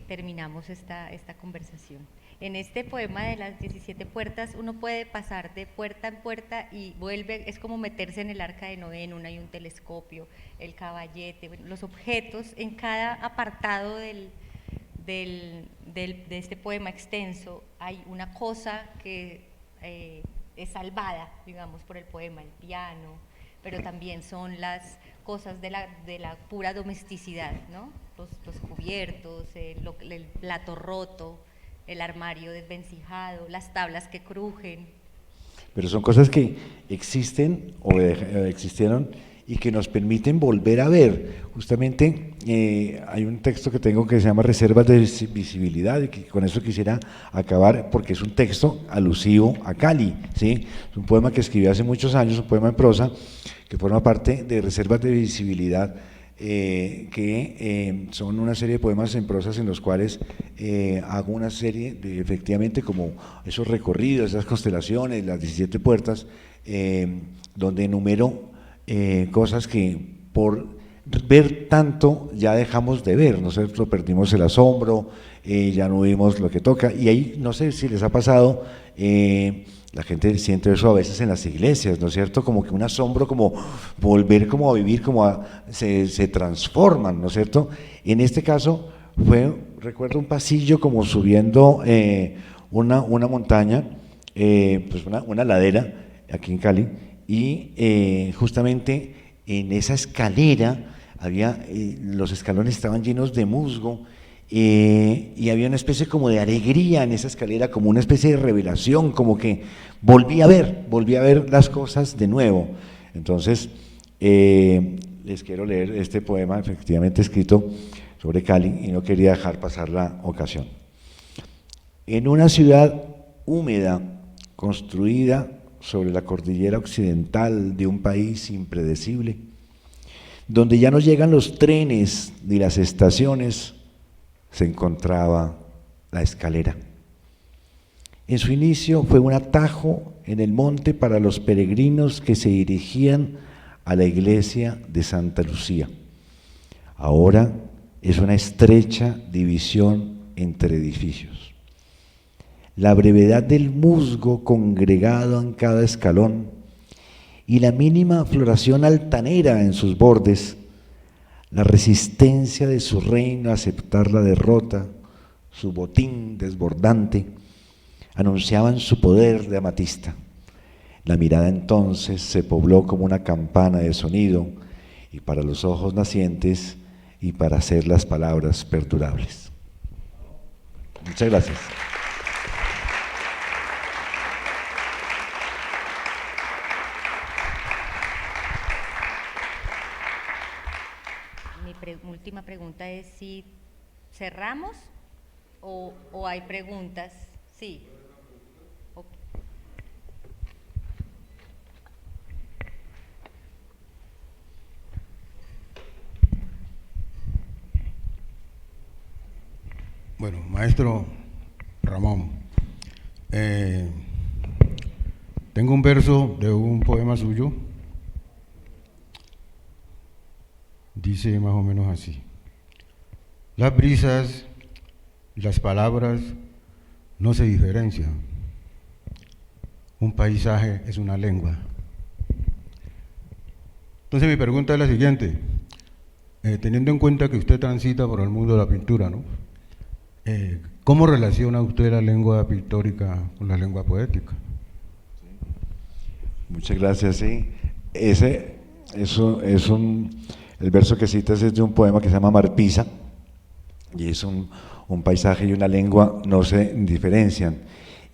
terminamos esta conversación. En este poema de las 17 puertas uno puede pasar de puerta en puerta y vuelve, es como meterse en el Arca de Noé, en una hay un telescopio, el caballete, bueno, los objetos en cada apartado de este poema extenso hay una cosa que es salvada, digamos, por el poema, el piano, pero también son las cosas de la pura domesticidad, ¿no? Los cubiertos, el plato roto, el armario desvencijado, las tablas que crujen.
Pero son cosas que existen o existieron y que nos permiten volver a ver. Justamente hay un texto que tengo que se llama Reservas de Visibilidad, y que con eso quisiera acabar, porque es un texto alusivo a Cali, ¿sí? Es un poema que escribí hace muchos años, un poema en prosa, que forma parte de Reservas de Visibilidad, que son una serie de poemas en prosas en los cuales hago una serie de, efectivamente, como esos recorridos, esas constelaciones, las 17 puertas, donde enumero cosas que por ver tanto ya dejamos de ver, ¿no es cierto? Perdimos el asombro, ya no vimos lo que toca, y ahí no sé si les ha pasado, la gente siente eso a veces en las iglesias, ¿no es cierto? Como que un asombro, como volver como a vivir, se transforman, ¿no es cierto? En este caso recuerdo un pasillo como subiendo una montaña, pues una ladera aquí en Cali, y justamente en esa escalera los escalones estaban llenos de musgo, y había una especie como de alegría en esa escalera, como una especie de revelación, como que volví a ver las cosas de nuevo. Entonces les quiero leer este poema, efectivamente escrito sobre Cali, y no quería dejar pasar la ocasión. En una ciudad húmeda, construida sobre la cordillera occidental de un país impredecible, donde ya no llegan los trenes ni las estaciones, se encontraba la escalera. En su inicio fue un atajo en el monte para los peregrinos que se dirigían a la iglesia de Santa Lucía. Ahora es una estrecha división entre edificios. La brevedad del musgo congregado en cada escalón y la mínima floración altanera en sus bordes, la resistencia de su reino a aceptar la derrota, su botín desbordante, anunciaban su poder de amatista. La mirada entonces se pobló como una campana de sonido, y para los ojos nacientes, y para hacer las palabras perdurables. Muchas gracias.
Mi última pregunta es si cerramos o hay preguntas. Sí. Okay.
Bueno, maestro Ramón, tengo un verso de un poema suyo, dice más o menos así: las brisas, las palabras no se diferencian, un paisaje es una lengua. Entonces mi pregunta es la siguiente, teniendo en cuenta que usted transita por el mundo de la pintura, ¿no? ¿Cómo relaciona usted la lengua pictórica con la lengua poética?
Muchas gracias, sí. El verso que citas es de un poema que se llama Marpisa, y es un paisaje y una lengua no se diferencian.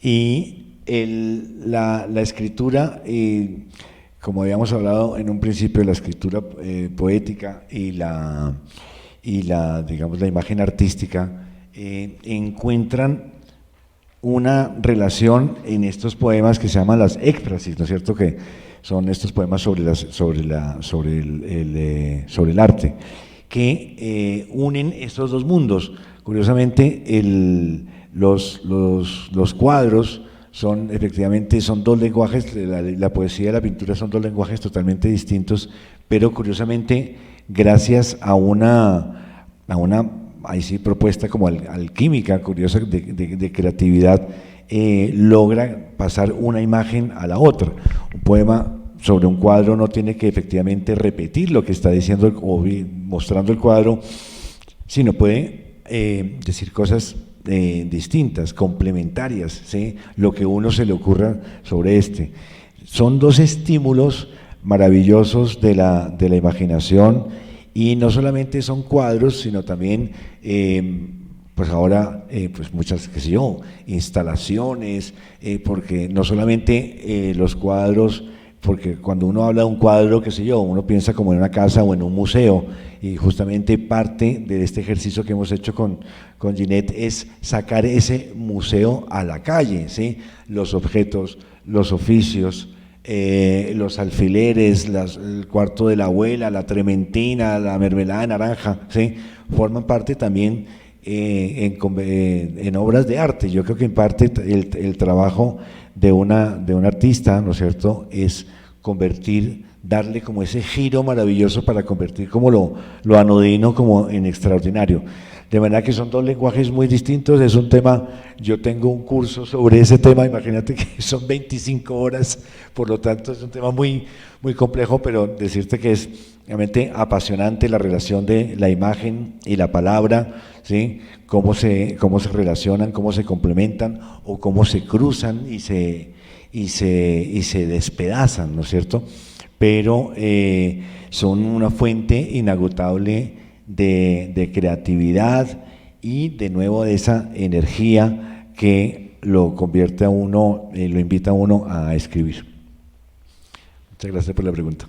Y la escritura, como habíamos hablado en un principio, la escritura poética y digamos, la imagen artística, encuentran una relación en estos poemas que se llaman las éxfrasis, ¿no es cierto?, que son estos poemas sobre el arte, que unen estos dos mundos. Curiosamente, los cuadros efectivamente son dos lenguajes, la poesía y la pintura son dos lenguajes totalmente distintos, pero curiosamente, gracias a una ahí sí propuesta como alquímica, curiosa, de creatividad, logra pasar una imagen a la otra. Un poema sobre un cuadro no tiene que efectivamente repetir lo que está diciendo o mostrando el cuadro, sino puede decir cosas distintas, complementarias, ¿sí?, lo que uno se le ocurra sobre este. Son dos estímulos maravillosos de la imaginación. Y no solamente son cuadros, sino también, pues ahora, pues muchas, qué sé yo, instalaciones, porque no solamente los cuadros, porque cuando uno habla de un cuadro, qué sé yo, uno piensa como en una casa o en un museo, y justamente parte de este ejercicio que hemos hecho con Ginette es sacar ese museo a la calle, ¿sí?, los objetos, los oficios, los alfileres, el cuarto de la abuela, la trementina, la mermelada de naranja, ¿sí?, forman parte también en obras de arte. Yo creo que en parte el trabajo de un artista, ¿no es cierto?, es darle como ese giro maravilloso para convertir como lo anodino como en extraordinario. De manera que son dos lenguajes muy distintos, es un tema, yo tengo un curso sobre ese tema, imagínate que son 25 horas, por lo tanto es un tema muy, muy complejo, pero decirte que es realmente apasionante la relación de la imagen y la palabra, ¿sí?, cómo se relacionan, cómo se complementan o cómo se cruzan y se despedazan, ¿no es cierto?, pero son una fuente inagotable de creatividad y de nuevo de esa energía que lo convierte a uno, lo invita a uno a escribir. Muchas gracias por la pregunta.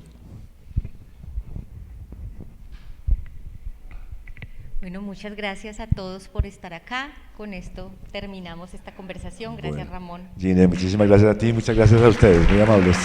Bueno, muchas gracias a todos por estar acá. Con esto terminamos esta conversación. Gracias, Ramón.
Gine, muchísimas gracias a ti, muchas gracias a ustedes, muy amables.